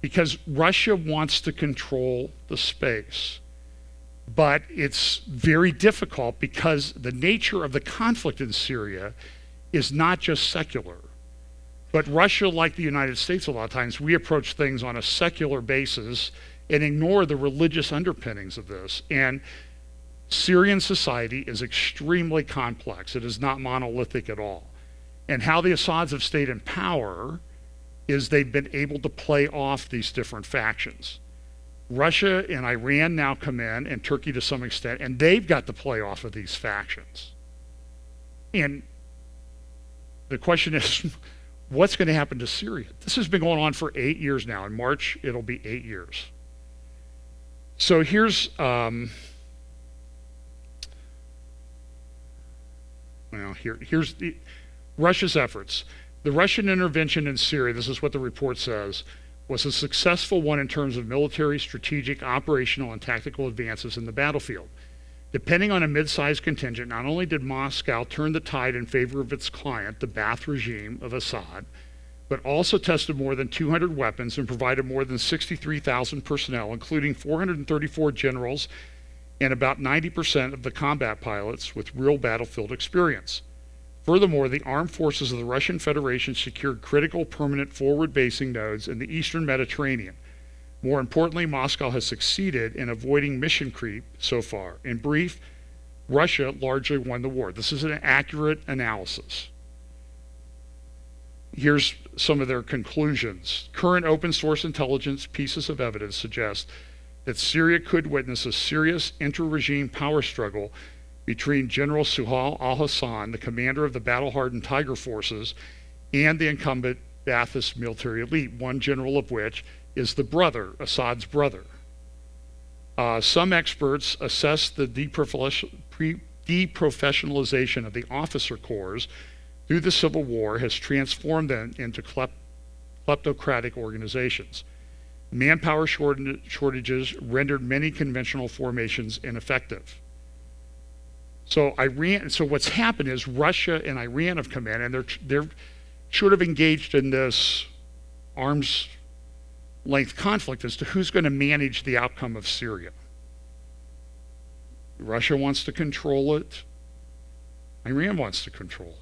because Russia wants to control the space. But it's very difficult because the nature of the conflict in Syria is not just secular. But Russia, like the United States a lot of times, we approach things on a secular basis and ignore the religious underpinnings of this. And Syrian society is extremely complex. It is not monolithic at all. And how the Assads have stayed in power is they've been able to play off these different factions. Russia and Iran now come in, and Turkey to some extent, and they've got to play off of these factions. And the question is, what's going to happen to Syria? This has been going on for 8 years now. In March, it'll be 8 years. So here's here's Russia's efforts. The Russian intervention in Syria, this is what the report says, was a successful one in terms of military, strategic, operational, and tactical advances in the battlefield. Depending on a mid-sized contingent, not only did Moscow turn the tide in favor of its client, the Ba'ath regime of Assad, but also tested more than 200 weapons and provided more than 63,000 personnel, including 434 generals and about 90% of the combat pilots with real battlefield experience. Furthermore, the armed forces of the Russian Federation secured critical permanent forward basing nodes in the eastern Mediterranean. More importantly, Moscow has succeeded in avoiding mission creep so far. In brief, Russia largely won the war. This is an accurate analysis. Here's some of their conclusions. Current open source intelligence pieces of evidence suggest that Syria could witness a serious inter-regime power struggle between General Suhail al-Hassan, the commander of the battle-hardened Tiger forces, and the incumbent Ba'athist military elite, one general of which is the brother, Assad's brother. Some experts assess the deprofessionalization of the officer corps through the Civil War has transformed them into kleptocratic organizations. Manpower shortages rendered many conventional formations ineffective. So what's happened is Russia and Iran have come in, and they're sort of engaged in this arms length conflict as to who's going to manage the outcome of Syria. Russia wants to control it. Iran wants to control it.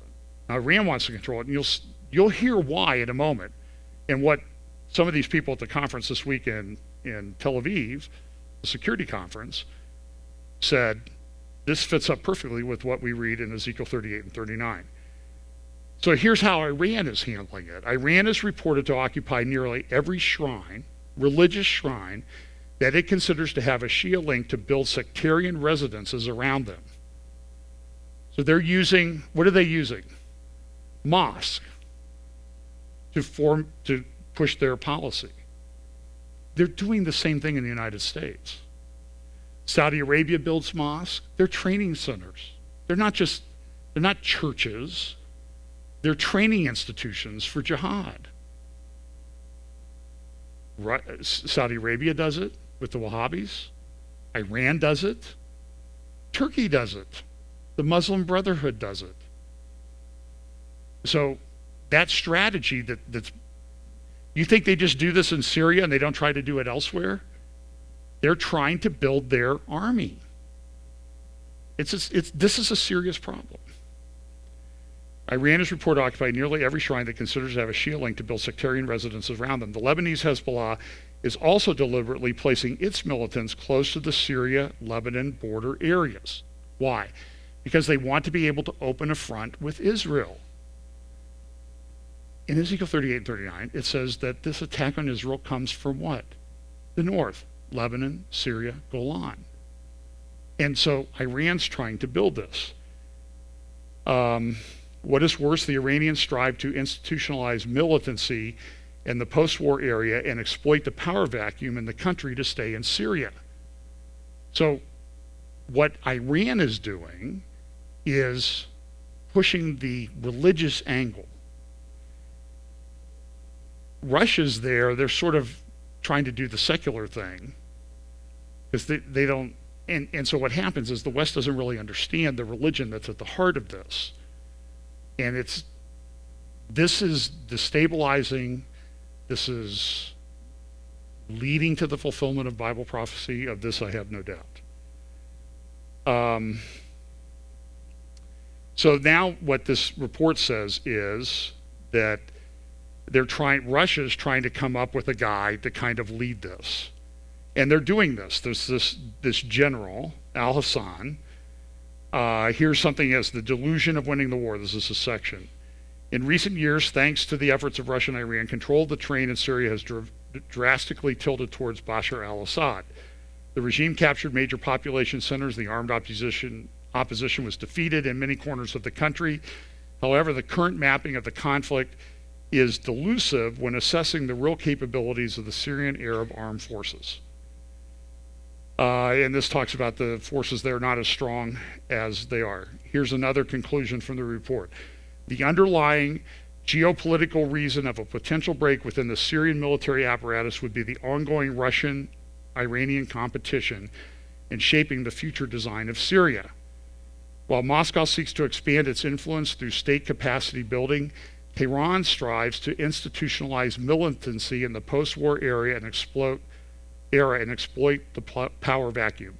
Now, Iran wants to control it, and you'll hear why in a moment, and what some of these people at the conference this week in Tel Aviv, the security conference, said this fits up perfectly with what we read in Ezekiel 38 and 39. So here's how Iran is handling it. Iran is reported to occupy nearly every shrine, religious shrine, that it considers to have a Shia link to build sectarian residences around them. So they're using, what are they using? Mosque to push their policy. They're doing the same thing in the United States. Saudi Arabia builds mosques. They're training centers. They're not churches. They're training institutions for jihad. Saudi Arabia does it with the Wahhabis. Iran does it. Turkey does it. The Muslim Brotherhood does it. So that strategy that's, you think they just do this in Syria and they don't try to do it elsewhere? They're trying to build their army. This is a serious problem. Iran is reported to occupy nearly every shrine that considers to have a Shia link to build sectarian residences around them. The Lebanese Hezbollah is also deliberately placing its militants close to the Syria-Lebanon border areas. Why? Because they want to be able to open a front with Israel. In Ezekiel 38 and 39, it says that this attack on Israel comes from what? The north, Lebanon, Syria, Golan. And so Iran's trying to build this. What is worse, the Iranians strive to institutionalize militancy in the post-war area and exploit the power vacuum in the country to stay in Syria. So what Iran is doing is pushing the religious angle. Russia's there, they're sort of trying to do the secular thing because they don't, and so what happens is the West doesn't really understand the religion that's at the heart of this. And this is destabilizing, this is leading to the fulfillment of Bible prophecy. Of this I have no doubt. So now what this report says is that Russia's trying to come up with a guy to kind of lead this. And they're doing this. There's this general, al-Hassan. Here's something as the delusion of winning the war. This is a section. In recent years, thanks to the efforts of Russia and Iran, control of the terrain in Syria has drastically tilted towards Bashar al-Assad. The regime captured major population centers. The armed opposition was defeated in many corners of the country. However, the current mapping of the conflict is delusive when assessing the real capabilities of the Syrian Arab armed forces. And this talks about the forces there not as strong as they are. Here's another conclusion from the report. The underlying Geopolitical reason of a potential break within the Syrian military apparatus would be the ongoing Russian-Iranian competition in shaping the future design of Syria. While Moscow seeks to expand its influence through state capacity building, Tehran strives to institutionalize militancy in the post-war era and exploit the power vacuum.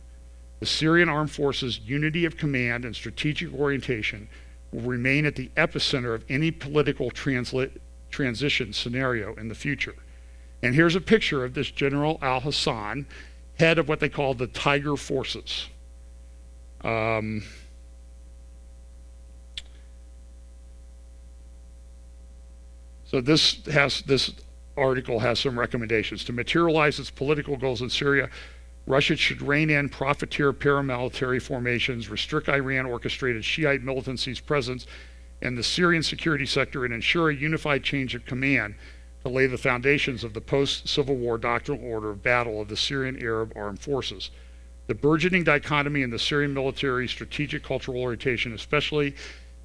The Syrian armed forces' unity of command and strategic orientation will remain at the epicenter of any political transition scenario in the future. And here's a picture of this General al-Hassan, head of what they call the Tiger Forces. So this article has some recommendations. To materialize its political goals in Syria, Russia should rein in profiteer paramilitary formations, restrict Iran-orchestrated Shiite militancy's presence in the Syrian security sector, and ensure a unified change of command to lay the foundations of the post-Civil War doctrinal order of battle of the Syrian Arab armed forces. The burgeoning dichotomy in the Syrian military strategic cultural orientation, especially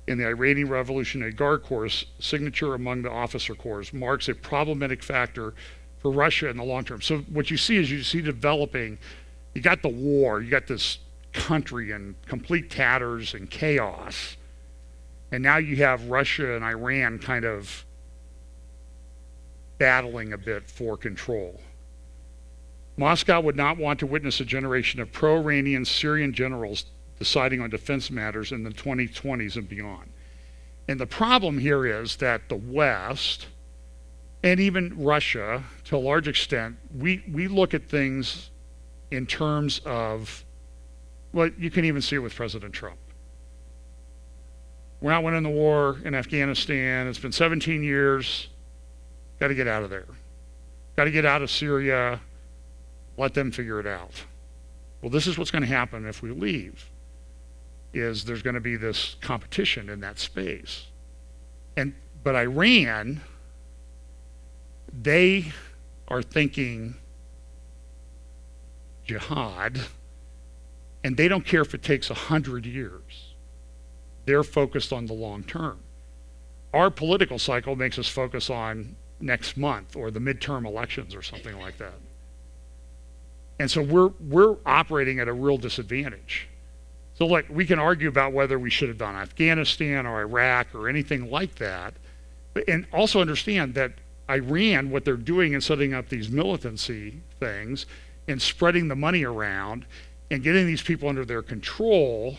in the Iranian Revolutionary Guard Corps' signature among the officer corps, marks a problematic factor for Russia in the long term. So what you see developing, you got the war, you got this country in complete tatters and chaos, and now you have Russia and Iran kind of battling a bit for control. Moscow would not want to witness a generation of pro-Iranian Syrian generals deciding on defense matters in the 2020s and beyond. And the problem here is that the West, and even Russia, to a large extent, we look at things in terms of, well, you can even see it with President Trump. We're not winning the war in Afghanistan. It's been 17 years. Got to get out of there. Got to get out of Syria. Let them figure it out. Well, this is what's going to happen if we leave, is there's going to be this competition in that space. But Iran, they are thinking jihad, and they don't care if it takes 100 years. They're focused on the long term. Our political cycle makes us focus on next month or the midterm elections or something like that. And so we're operating at a real disadvantage. So like, we can argue about whether we should have done Afghanistan or Iraq or anything like that, and also understand that Iran, what they're doing in setting up these militancy things and spreading the money around and getting these people under their control,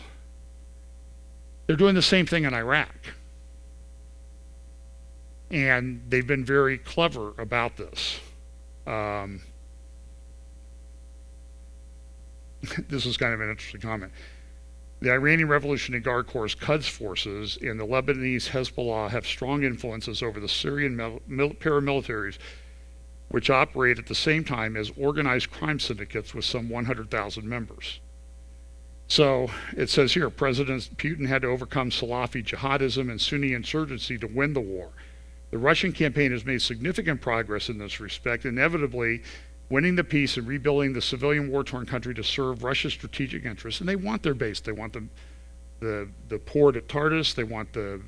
they're doing the same thing in Iraq. And they've been very clever about this. This is kind of an interesting comment. The Iranian Revolutionary Guard Corps' Quds forces and the Lebanese Hezbollah have strong influences over the Syrian paramilitaries, which operate at the same time as organized crime syndicates with some 100,000 members. So it says here, President Putin had to overcome Salafi jihadism and Sunni insurgency to win the war. The Russian campaign has made significant progress in this respect, inevitably winning the peace and rebuilding the civilian war-torn country to serve Russia's strategic interests. And they want their base. They want the port at Tartus. They want the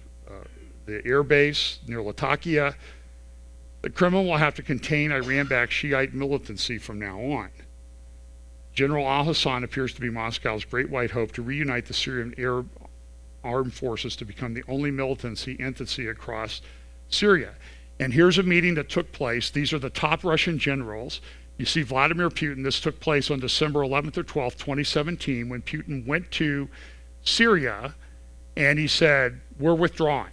air base near Latakia. The Kremlin will have to contain Iran-backed Shiite militancy from now on. General al-Hassan appears to be Moscow's great white hope to reunite the Syrian Arab armed forces to become the only militancy entity across Syria. And here's a meeting that took place. These are the top Russian generals. You see Vladimir Putin. This took place on December 11th or 12th, 2017, when Putin went to Syria and he said, we're withdrawing.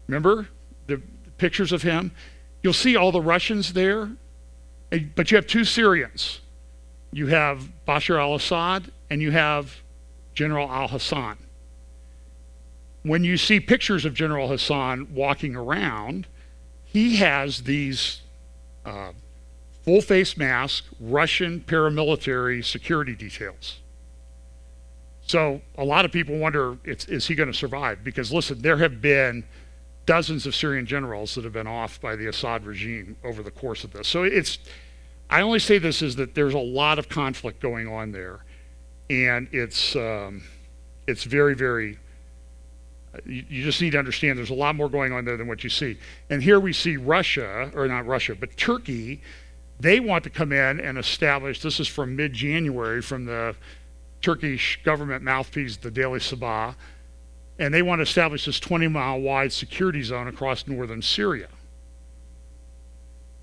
Remember the pictures of him? You'll see all the Russians there, but you have two Syrians. You have Bashar al-Assad and you have General al-Hassan. When you see pictures of General Hassan walking around, he has these full face mask, Russian paramilitary security details. So a lot of people wonder, is he going to survive? Because listen, there have been dozens of Syrian generals that have been off by the Assad regime over the course of this. So I only say this is that there's a lot of conflict going on there, and it's very, very You just need to understand there's a lot more going on there than what you see. And here we see Russia, or not Russia, but Turkey. They want to come in and establish, this is from mid-January, from the Turkish government mouthpiece, the Daily Sabah, and they want to establish this 20-mile wide security zone across northern Syria.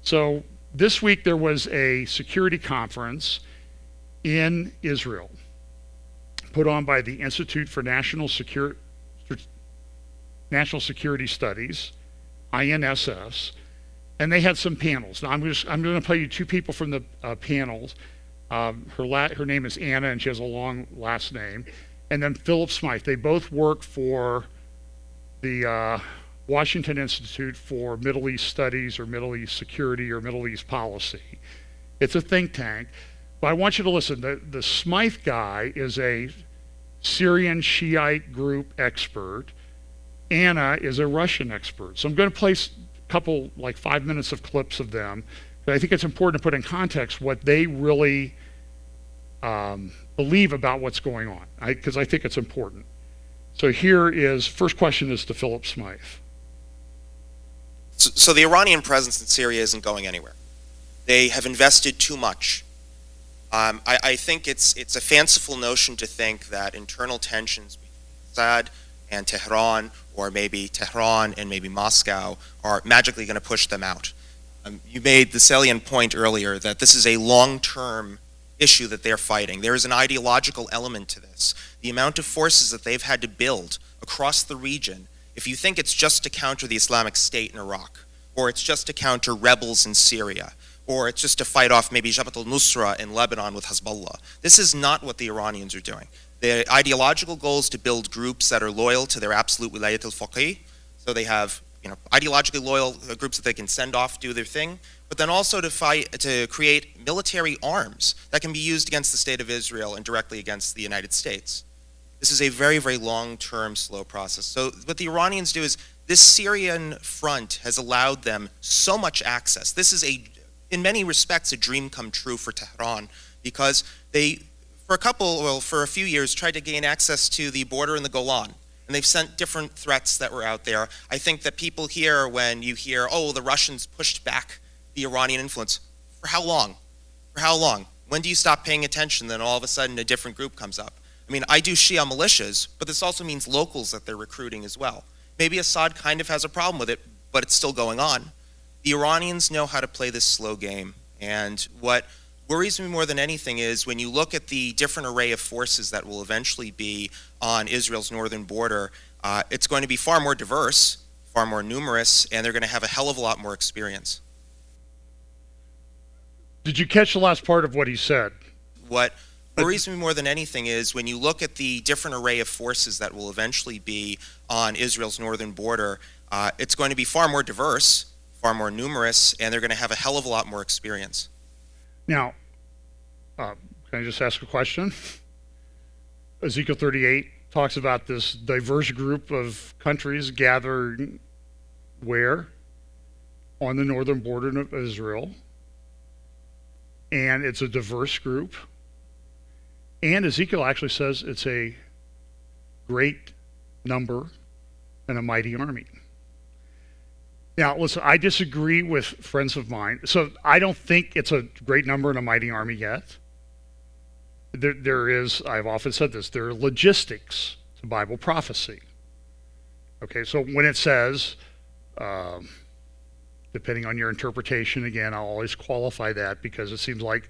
So this week there was a security conference in Israel put on by the Institute for National Security Studies, INSS, and they had some panels. Now I'm going to play you two people from the panels. Her name is Anna, and she has a long last name. And then Philip Smythe. They both work for the Washington Institute for Middle East Studies, or Middle East Security, or Middle East Policy. It's a think tank. But I want you to listen. The Smythe guy is a Syrian Shiite group expert. Anna is a Russian expert. So I'm going to place a couple, like 5 minutes of clips of them. But I think it's important to put in context what they really believe about what's going on, because I think it's important. So here is, first question is to Philip Smythe. So the Iranian presence in Syria isn't going anywhere. They have invested too much. I think it's a fanciful notion to think that internal tensions between Assad and Tehran, or maybe Tehran and maybe Moscow, are magically going to push them out. You made the salient point earlier that this is a long-term issue that they're fighting. There is an ideological element to this. The amount of forces that they've had to build across the region, if you think it's just to counter the Islamic State in Iraq, or it's just to counter rebels in Syria, or it's just to fight off maybe Jabhat al-Nusra in Lebanon with Hezbollah, this is not what the Iranians are doing. The ideological goal is to build groups that are loyal to their absolute wilayat al-faqih, so they have ideologically loyal groups that they can send off, do their thing, but then also to create military arms that can be used against the state of Israel and directly against the United States. This is a very, very long-term, slow process. So what the Iranians do is, this Syrian front has allowed them so much access. This is in many respects, a dream come true for Tehran, because they, for a few years, tried to gain access to the border in the Golan. And they've sent different threats that were out there. I think that people here, when you hear, oh, the Russians pushed back the Iranian influence, for how long? For how long? When do you stop paying attention, then all of a sudden a different group comes up? I mean, I do Shia militias, but this also means locals that they're recruiting as well. Maybe Assad kind of has a problem with it, but it's still going on. The Iranians know how to play this slow game, and what worries me more than anything is when you look at the different array of forces that will eventually be on Israel's northern border, it's going to be far more diverse, far more numerous, and they're going to have a hell of a lot more experience. Did you catch the last part of what he said? What worries me more than anything is when you look at the different array of forces that will eventually be on Israel's northern border, it's going to be far more diverse, far more numerous, and they're going to have a hell of a lot more experience. Now, can I just ask a question? Ezekiel 38 talks about this diverse group of countries gathered where? On the northern border of Israel. And it's a diverse group. And Ezekiel actually says it's a great number and a mighty army. Now, listen, I disagree with friends of mine. So I don't think it's a great number and a mighty army yet. There is, I've often said this, there are logistics to Bible prophecy. Okay, so when it says, depending on your interpretation, again, I'll always qualify that because it seems like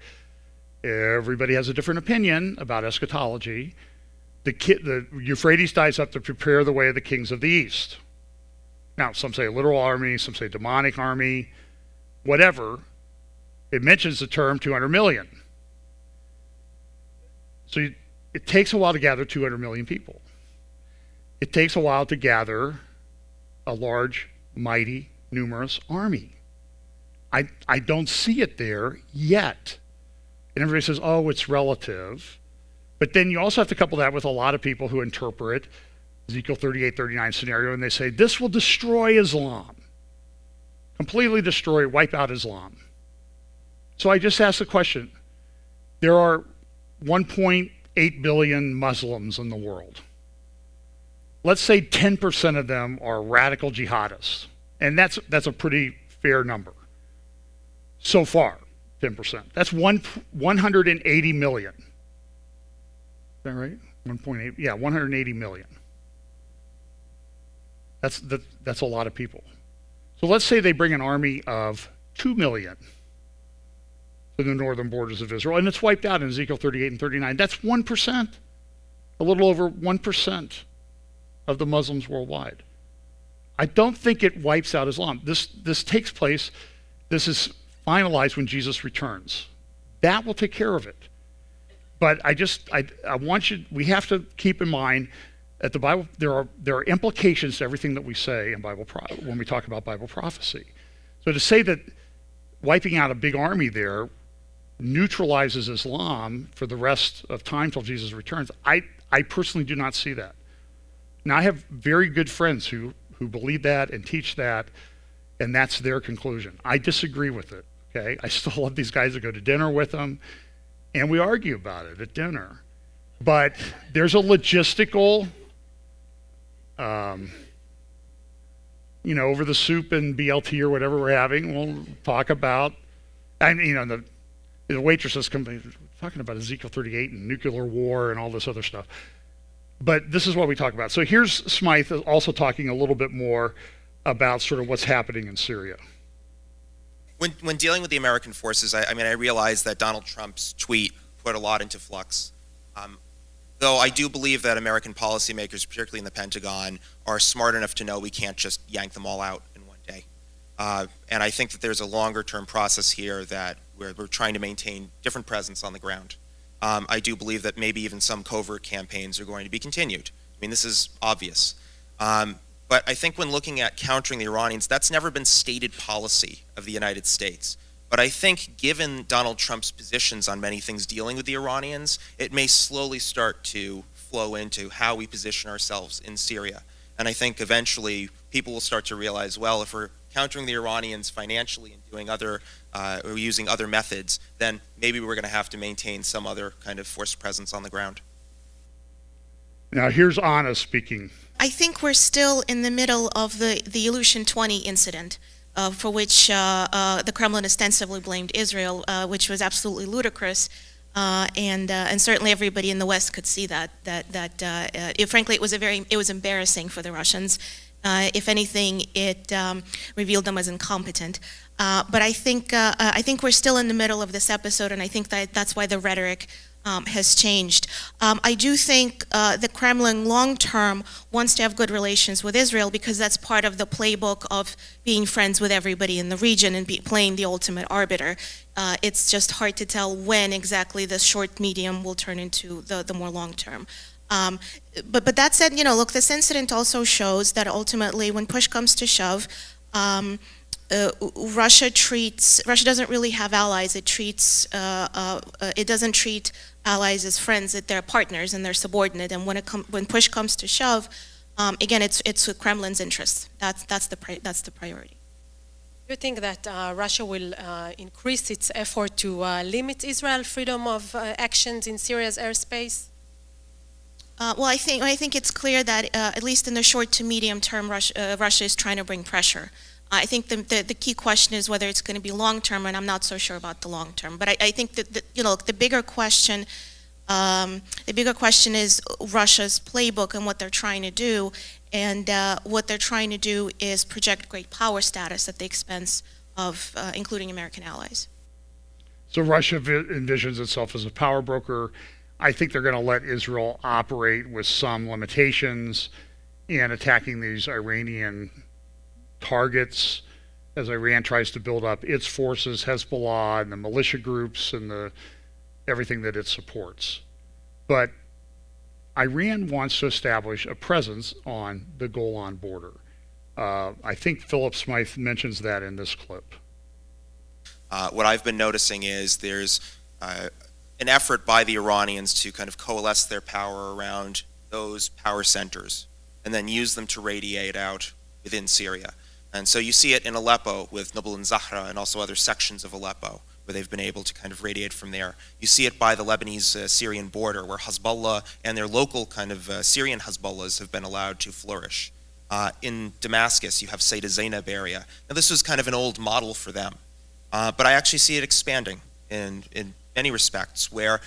everybody has a different opinion about eschatology. The Euphrates dies up to prepare the way of the kings of the east. Now, some say a literal army, some say demonic army, whatever. It mentions the term 200 million. So it takes a while to gather 200 million people. It takes a while to gather a large, mighty, numerous army. I don't see it there yet. And everybody says, oh, it's relative. But then you also have to couple that with a lot of people who interpret Ezekiel 38, 39 scenario, and they say, this will destroy Islam. Completely destroy, wipe out Islam. So I just asked the question, there are 1.8 billion Muslims in the world. let's say 10% of them are radical jihadists. And that's a pretty fair number. So far, 10%. That's 180 million. Is that right? 1.8, yeah, 180 million. That's a lot of people. So let's say they bring an army of 2 million to the northern borders of Israel, and it's wiped out in Ezekiel 38 and 39. That's 1%, a little over 1% of the Muslims worldwide. I don't think it wipes out Islam. This takes place, this is finalized when Jesus returns. That will take care of it. But I want you, we have to keep in mind that the Bible, there are implications to everything that we say in when we talk about Bible prophecy. So to say that wiping out a big army there neutralizes Islam for the rest of time till Jesus returns, I personally do not see that. Now, I have very good friends who believe that and teach that, and that's their conclusion. I disagree with it, okay? I still love these guys to go to dinner with them, and we argue about it at dinner. But there's a logistical, over the soup and BLT or whatever we're having, we'll talk about, and the waitresses come talking about Ezekiel 38 and nuclear war and all this other stuff. But this is what we talk about. So here's Smythe also talking a little bit more about sort of what's happening in Syria. When dealing with the American forces, I realize that Donald Trump's tweet put a lot into flux. Though I do believe that American policymakers, particularly in the Pentagon, are smart enough to know we can't just yank them all out in one day. And I think that there's a longer-term process here that we're trying to maintain different presence on the ground. I do believe that maybe even some covert campaigns are going to be continued. I mean, this is obvious. But I think when looking at countering the Iranians, that's never been stated policy of the United States. But I think given Donald Trump's positions on many things dealing with the Iranians, it may slowly start to flow into how we position ourselves in Syria. And I think eventually people will start to realize, well, if we're countering the Iranians financially and doing other or using other methods, then maybe we're going to have to maintain some other kind of forced presence on the ground. Now here's Anna speaking. I think we're still in the middle of the Illusion 20 incident, for which the Kremlin ostensibly blamed Israel, which was absolutely ludicrous. And certainly everybody in the West could see that frankly it was embarrassing for the Russians. If anything, it revealed them as incompetent. But I think we're still in the middle of this episode, and I think that's why the rhetoric has changed. I do think the Kremlin long-term wants to have good relations with Israel because that's part of the playbook of being friends with everybody in the region and playing the ultimate arbiter. It's just hard to tell when exactly the short-medium will turn into the more long-term. But that said, look, this incident also shows that ultimately when push comes to shove, Russia doesn't really have allies. It doesn't treat allies as friends, that they're partners and they're subordinate. And when push comes to shove, again, it's with Kremlin's interests. That's the priority. Do you think that Russia will increase its effort to limit Israel's freedom of actions in Syria's airspace? Well, I think it's clear that at least in the short to medium term, Russia is trying to bring pressure. I think the key question is whether it's going to be long term, and I'm not so sure about the long term. But I think that the bigger question is Russia's playbook and what they're trying to do, and what they're trying to do is project great power status at the expense of including American allies. So Russia envisions itself as a power broker. I think they're going to let Israel operate with some limitations in attacking these Iranian targets as Iran tries to build up its forces, Hezbollah and the militia groups and everything that it supports. But Iran wants to establish a presence on the Golan border. I think Philip Smythe mentions that in this clip. What I've been noticing is there's an effort by the Iranians to kind of coalesce their power around those power centers and then use them to radiate out within Syria. And so you see it in Aleppo with Nabl and Zahra and also other sections of Aleppo, where they've been able to kind of radiate from there. You see it by the Lebanese-Syrian border, where Hezbollah and their local kind of Syrian Hezbollahs have been allowed to flourish. In Damascus, you have Sayyidah Zainab area. Now, this was kind of an old model for them, but I actually see it expanding in many respects, where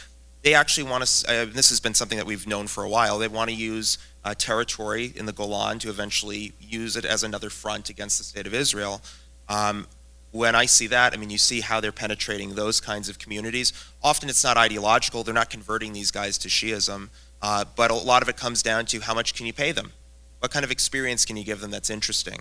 they actually want to, this has been something that we've known for a while, they want to use territory in the Golan to eventually use it as another front against the state of Israel. When I see that, I mean, you see how they're penetrating those kinds of communities. Often it's not ideological, they're not converting these guys to Shiism, but a lot of it comes down to how much can you pay them? What kind of experience can you give them that's interesting?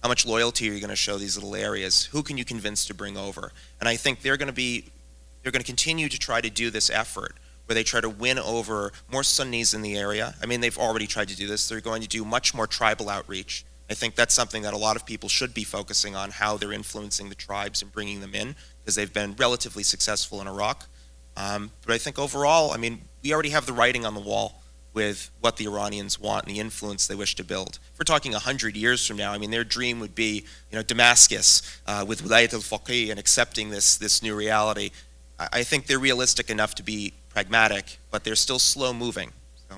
How much loyalty are you going to show these little areas? Who can you convince to bring over? And I think they're going to continue to try to do this effort where they try to win over more Sunnis in the area. I mean, they've already tried to do this. They're going to do much more tribal outreach. I think that's something that a lot of people should be focusing on, how they're influencing the tribes and bringing them in, because they've been relatively successful in Iraq. But I think overall, I mean, we already have the writing on the wall with what the Iranians want and the influence they wish to build. If we're talking 100 years from now, I mean, their dream would be, Damascus with Wilayat al-Faqih and accepting this new reality. I think they're realistic enough to be pragmatic, but they're still slow moving. So.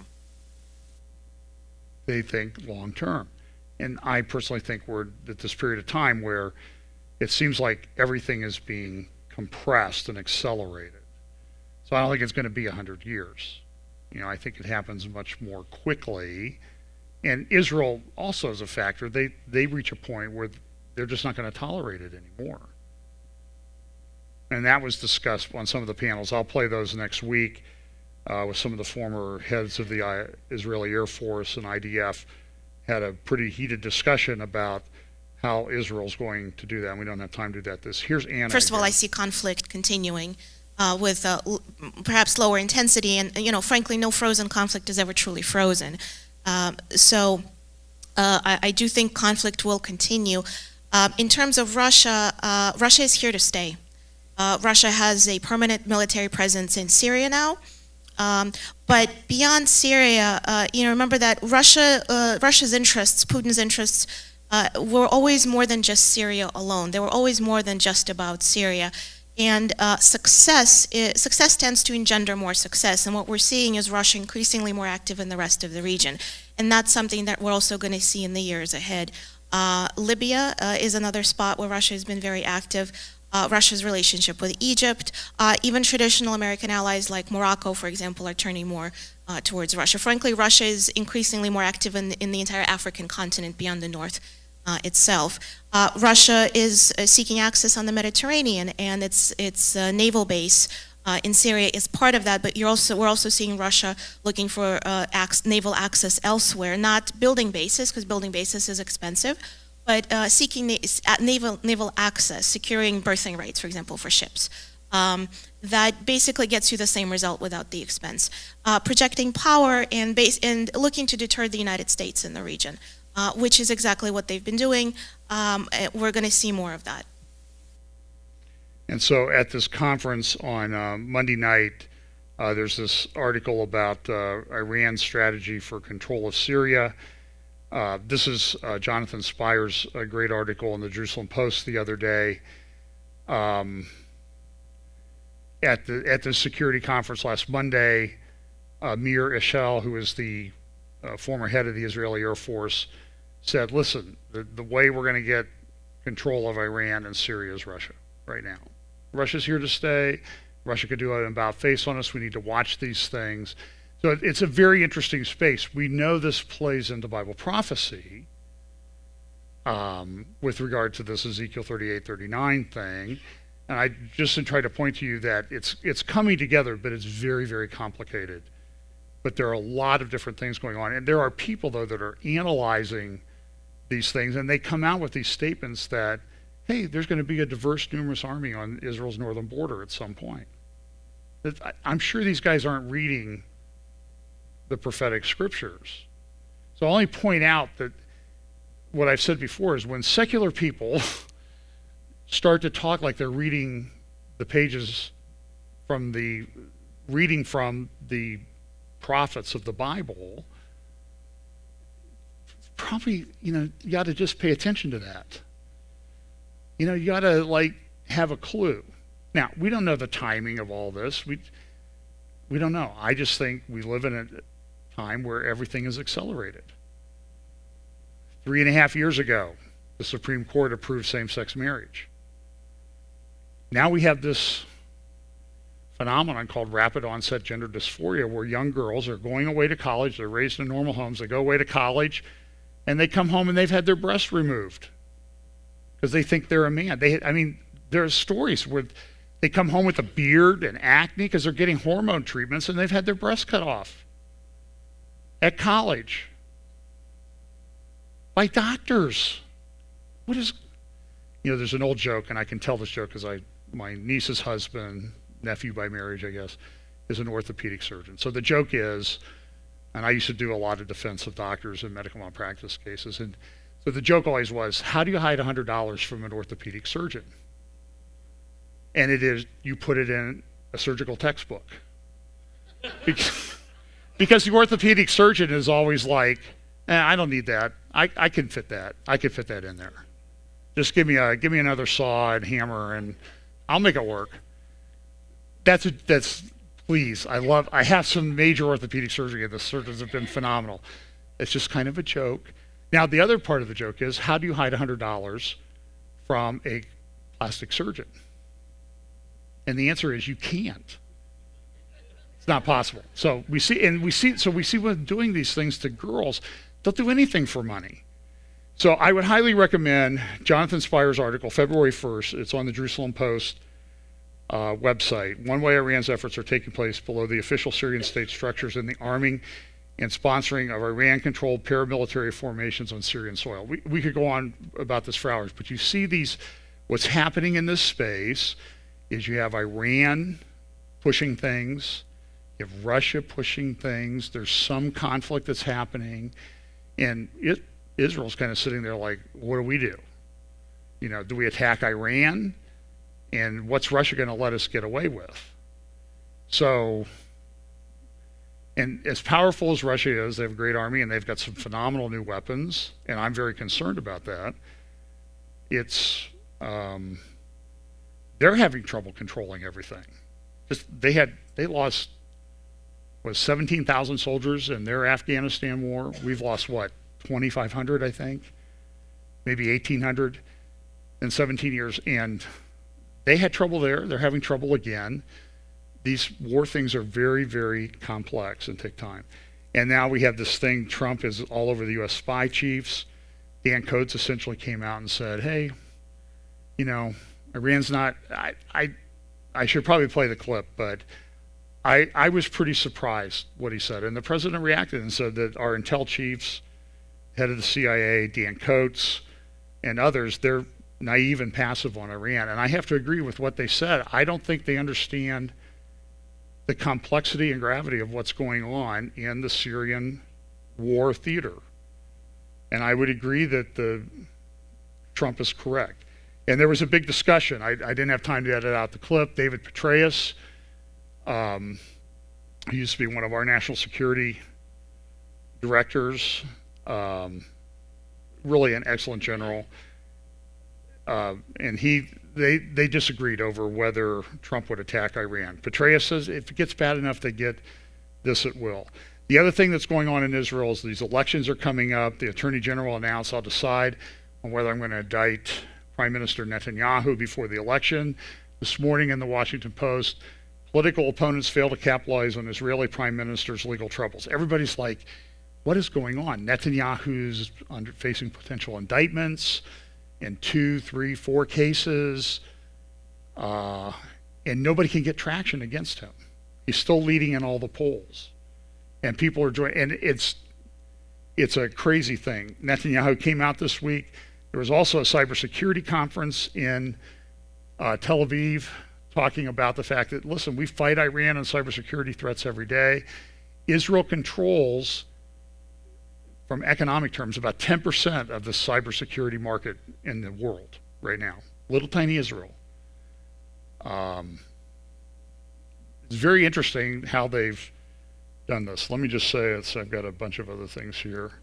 They think long term. And I personally think we're at this period of time where it seems like everything is being compressed and accelerated. So I don't think it's going to be 100 years. I think it happens much more quickly. And Israel also is a factor. They reach a point where they're just not going to tolerate it anymore. And that was discussed on some of the panels. I'll play those next week with some of the former heads of the Israeli Air Force and IDF. Had a pretty heated discussion about how Israel's going to do that. And we don't have time to do that. Here's Anna. First of all, I see conflict continuing with perhaps lower intensity. And, frankly, no frozen conflict is ever truly frozen. So I do think conflict will continue. In terms of Russia, Russia is here to stay. Russia has a permanent military presence in Syria now. But beyond Syria, remember that Russia's interests, Putin's interests, were always more than just Syria alone. They were always more than just about Syria. And success tends to engender more success. And what we're seeing is Russia increasingly more active in the rest of the region. And that's something that we're also going to see in the years ahead. Libya is another spot where Russia has been very active. Russia's relationship with Egypt, even traditional American allies like Morocco, for example, are turning more towards Russia. Frankly, Russia is increasingly more active in the entire African continent beyond the north itself. Russia is seeking access on the Mediterranean, and its naval base in Syria is part of that, but we're also seeing Russia looking for naval access elsewhere, not building bases, because building bases is expensive, but seeking naval access, securing berthing rights, for example, for ships. That basically gets you the same result without the expense. Projecting power and looking to deter the United States in the region, which is exactly what they've been doing. We're going to see more of that. And so at this conference on Monday night, there's this article about Iran's strategy for control of Syria. This is Jonathan Spires' great article in the Jerusalem Post the other day. At the security conference last Monday, Mir Eshel, who is the former head of the Israeli Air Force, said, listen, the way we're going to get control of Iran and Syria is Russia right now. Russia's here to stay. Russia could do an about face on us. We need to watch these things. So it's a very interesting space. We know this plays into Bible prophecy with regard to this Ezekiel 38-39 thing. And I just try to point to you that it's coming together, but it's very, very complicated. But there are a lot of different things going on. And there are people, though, that are analyzing these things, and they come out with these statements that, hey, there's going to be a diverse, numerous army on Israel's northern border at some point. I'm sure these guys aren't reading the prophetic scriptures. So I'll only point out that what I've said before is when secular people start to talk like they're reading the pages from the prophets of the Bible, probably, you got to just pay attention to that. You got to have a clue. Now, we don't know the timing of all this. We don't know. I just think we live in a time where everything is accelerated. 3.5 years ago, the Supreme Court approved same-sex marriage. Now we have this phenomenon called rapid onset gender dysphoria, where young girls are going away to college, they're raised in normal homes, they go away to college, and they come home and they've had their breasts removed because they think they're a man. There are stories where they come home with a beard and acne because they're getting hormone treatments and they've had their breasts cut off at college by doctors. There's an old joke, and I can tell this joke because my niece's husband, nephew by marriage, I guess, is an orthopedic surgeon. So the joke is, and I used to do a lot of defense of doctors in medical malpractice cases, and so the joke always was, how do you hide $100 from an orthopedic surgeon? And it is, you put it in a surgical textbook. Because the orthopedic surgeon is always like, I don't need that. I can fit that. I can fit that in there. Just give me another saw and hammer and I'll make it work. Please, I have some major orthopedic surgery and the surgeons have been phenomenal. It's just kind of a joke. Now, the other part of the joke is, how do you hide $100 from a plastic surgeon? And the answer is, you can't. It's not possible. So we see when doing these things to girls, they'll do anything for money. So I would highly recommend Jonathan Spires' article, February 1st. It's on the Jerusalem Post website. One way Iran's efforts are taking place below the official Syrian state structures in the arming and sponsoring of Iran-controlled paramilitary formations on Syrian soil. We could go on about this for hours, but you see what's happening in this space is you have Iran pushing things, you have Russia pushing things, there's some conflict that's happening, and Israel's kind of sitting there like, what do we do? Do we attack Iran? And what's Russia going to let us get away with? So, and as powerful as Russia is, they have a great army and they've got some phenomenal new weapons, and I'm very concerned about that. They're having trouble controlling everything. They lost 17,000 soldiers in their Afghanistan war. We've lost 2,500, I think, maybe 1,800 in 17 years, and they had trouble there. They're having trouble again. These war things are very, very complex and take time. And now we have this thing, Trump is all over the U.S. spy chiefs. Dan Coates essentially came out and said, hey, Iran's not, I should probably play the clip, but I was pretty surprised what he said. And the president reacted and said that our intel chiefs, head of the CIA, Dan Coates, and others, they're naive and passive on Iran. And I have to agree with what they said. I don't think they understand the complexity and gravity of what's going on in the Syrian war theater. And I would agree that Trump is correct. And there was a big discussion. I didn't have time to edit out the clip. David Petraeus, he used to be one of our national security directors, really an excellent general. And they disagreed over whether Trump would attack Iran. Petraeus says if it gets bad enough, they get this, it will. The other thing that's going on in Israel is these elections are coming up. The Attorney General announced, I'll decide on whether I'm going to indict Prime Minister Netanyahu before the election. This morning in the Washington Post, political opponents fail to capitalize on Israeli Prime Minister's legal troubles. Everybody's like, what is going on? Netanyahu's facing potential indictments in 2, 3, 4 cases, and nobody can get traction against him. He's still leading in all the polls, and people are joining. And it's a crazy thing. Netanyahu came out this week. There was also a cybersecurity conference in Tel Aviv talking about the fact that, listen, we fight Iran on cybersecurity threats every day. Israel controls, from economic terms, about 10% of the cybersecurity market in the world right now. Little tiny Israel. It's very interesting how they've done this. Let me just say, I've got a bunch of other things here.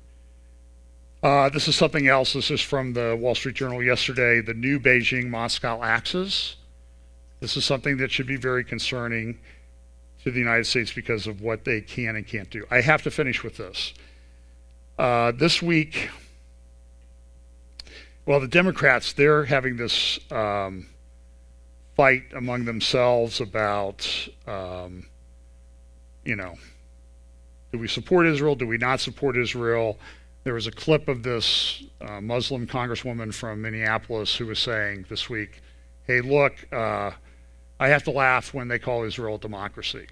This is something else. This is from the Wall Street Journal yesterday. The new Beijing-Moscow axis This is something that should be very concerning to the United States because of what they can and can't do. I have to finish with this. This week, well, the Democrats, they're having this fight among themselves about, do we support Israel? Do we not support Israel? There was a clip of this Muslim congresswoman from Minneapolis who was saying this week, hey, look, I have to laugh when they call Israel a democracy.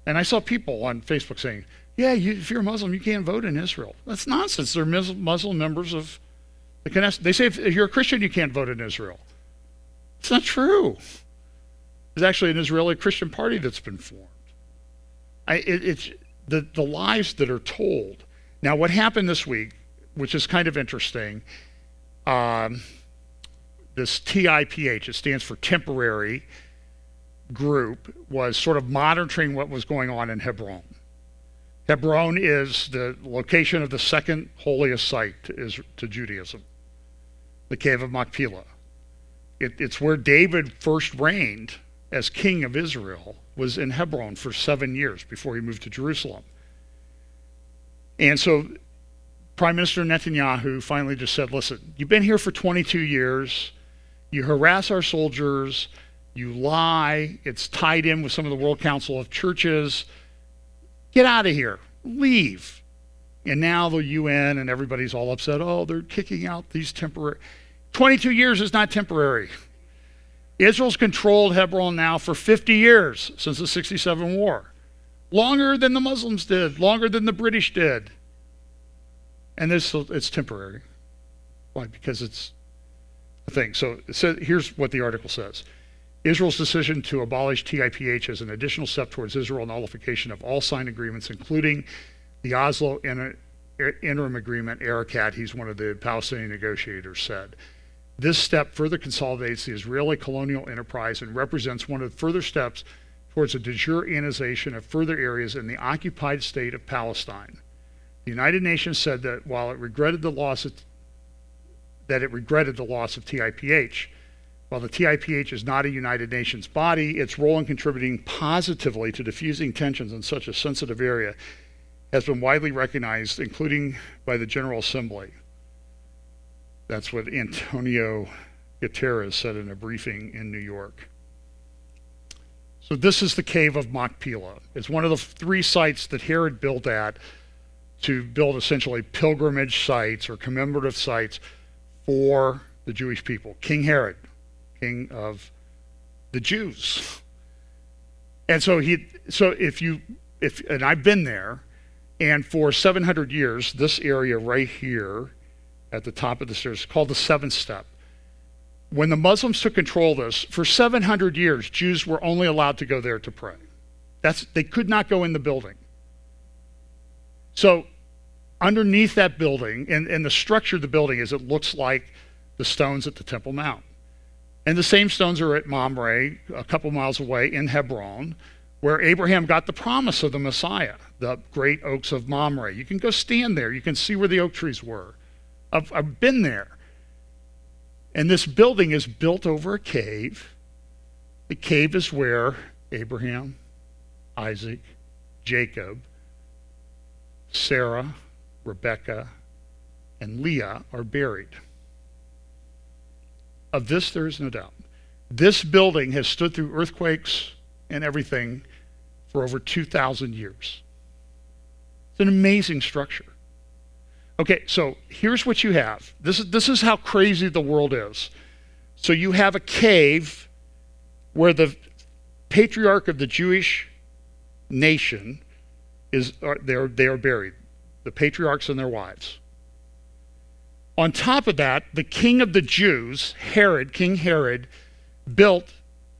And I saw people on Facebook saying, yeah, if you're a Muslim, you can't vote in Israel. That's nonsense. They're Muslim members of the Knesset. They say if you're a Christian, you can't vote in Israel. It's not true. There's actually an Israeli Christian party that's been formed. It's the lies that are told. Now, what happened this week, which is kind of interesting, this TIPH, it stands for temporary group, was sort of monitoring what was going on in Hebron. Hebron is the location of the second holiest site to Judaism, the cave of Machpelah. It's where David first reigned as king of Israel, was in Hebron for 7 years before he moved to Jerusalem. And so Prime Minister Netanyahu finally just said, listen, you've been here for 22 years, you harass our soldiers, you lie, it's tied in with some of the World Council of Churches, get out of here, leave. And now the UN and everybody's all upset, oh, they're kicking out these temporary. 22 years is not temporary. Israel's controlled Hebron now for 50 years since the 67 war. Longer than the Muslims did, longer than the British did. And it's temporary. Why? Because it's a thing. So here's what the article says. Israel's decision to abolish TIPH as an additional step towards Israel nullification of all signed agreements, including the Oslo Interim Agreement, Erekat, he's one of the Palestinian negotiators, said. This step further consolidates the Israeli colonial enterprise and represents one of the further steps towards a de jure annexation of further areas in the occupied state of Palestine. The United Nations said that while it regretted the loss of TIPH, while the TIPH is not a United Nations body, its role in contributing positively to diffusing tensions in such a sensitive area has been widely recognized, including by the General Assembly. That's what Antonio Guterres said in a briefing in New York. So this is the cave of Machpelah. It's one of the 3 sites that Herod built at to build essentially pilgrimage sites or commemorative sites for the Jewish people. King Herod, king of the Jews. And so and I've been there, and for 700 years, this area right here at the top of the stairs is called the 7th step. When the Muslims took control of this, for 700 years, Jews were only allowed to go there to pray. They could not go in the building. So underneath that building, and the structure of the building is it looks like the stones at the Temple Mount. And the same stones are at Mamre, a couple miles away in Hebron, where Abraham got the promise of the Messiah, the great oaks of Mamre. You can go stand there. You can see where the oak trees were. I've been there. And this building is built over a cave. The cave is where Abraham, Isaac, Jacob, Sarah, Rebecca, and Leah are buried. Of this, there is no doubt. This building has stood through earthquakes and everything for over 2,000 years. It's an amazing structure. Okay, so here's what you have. This is how crazy the world is. So you have a cave where the patriarch of the Jewish nation they are buried, the patriarchs and their wives. On top of that, the king of the Jews, King Herod, built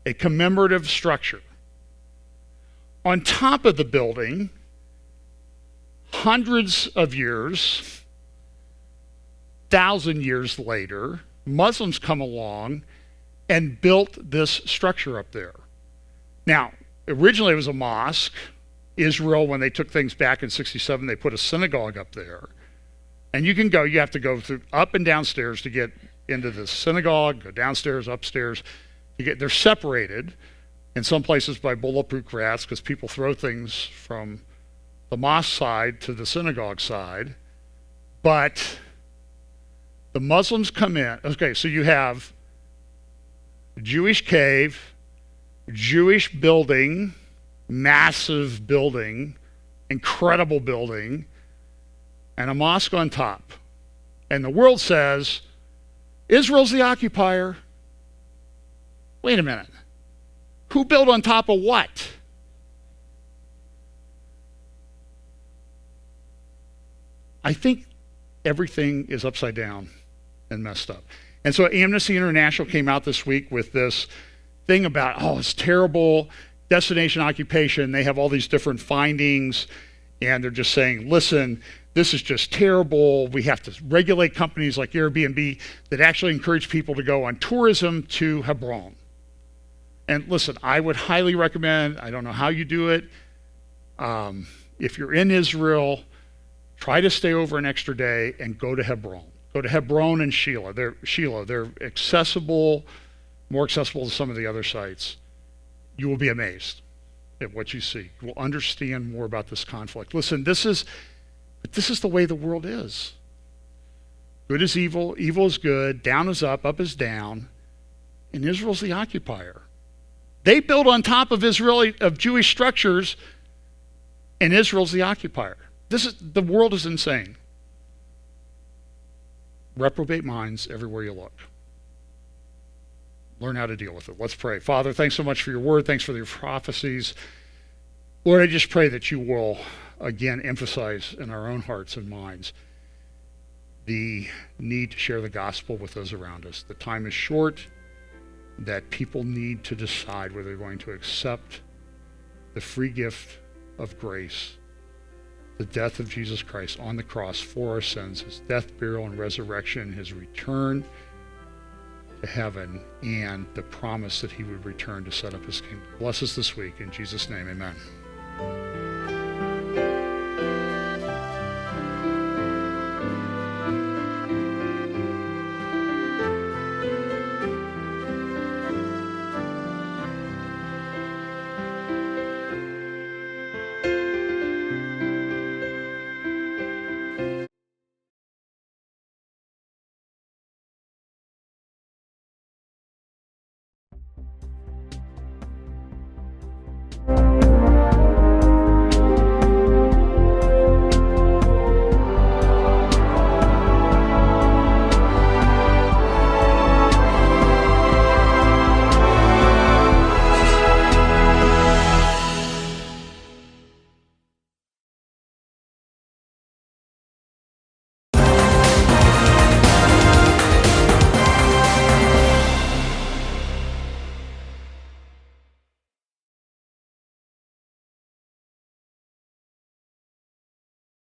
a commemorative structure. On top of the building, hundreds of years, 1,000 years later, Muslims come along and built this structure up there. Now, originally it was a mosque. Israel, when they took things back in 67, they put a synagogue up there. And you have to go through up and downstairs to get into the synagogue, go downstairs, upstairs. They're separated in some places by bulletproof glass because people throw things from the mosque side to the synagogue side. But the Muslims come in. Okay, so you have Jewish cave, Jewish building, massive building, incredible building, and a mosque on top. And the world says, Israel's the occupier. Wait a minute. Who built on top of what? I think everything is upside down and messed up. And so Amnesty International came out this week with this thing about, oh, it's terrible, destination occupation. They have all these different findings, and they're just saying, listen, this is just terrible. We have to regulate companies like Airbnb that actually encourage people to go on tourism to Hebron. And listen, I would highly recommend, I don't know how you do it, if you're in Israel, try to stay over an extra day and go to Hebron. Go to Hebron and Sheila. They're accessible, more accessible than some of the other sites. You will be amazed at what you see. You will understand more about this conflict. Listen, this is the way the world is. Good is evil, evil is good, down is up is down, and Israel's the occupier. They build on top of Jewish structures, and Israel's the occupier. The world is insane. Reprobate minds everywhere you look. Learn how to deal with it. Let's pray. Father, thanks so much for your word. Thanks for your prophecies. Lord, I just pray that you will again emphasize in our own hearts and minds the need to share the gospel with those around us. The time is short, that people need to decide whether they're going to accept the free gift of grace, the death of Jesus Christ on the cross for our sins, his death, burial, and resurrection, his return to heaven, and the promise that he would return to set up his kingdom. Bless us this week. In Jesus' name, amen.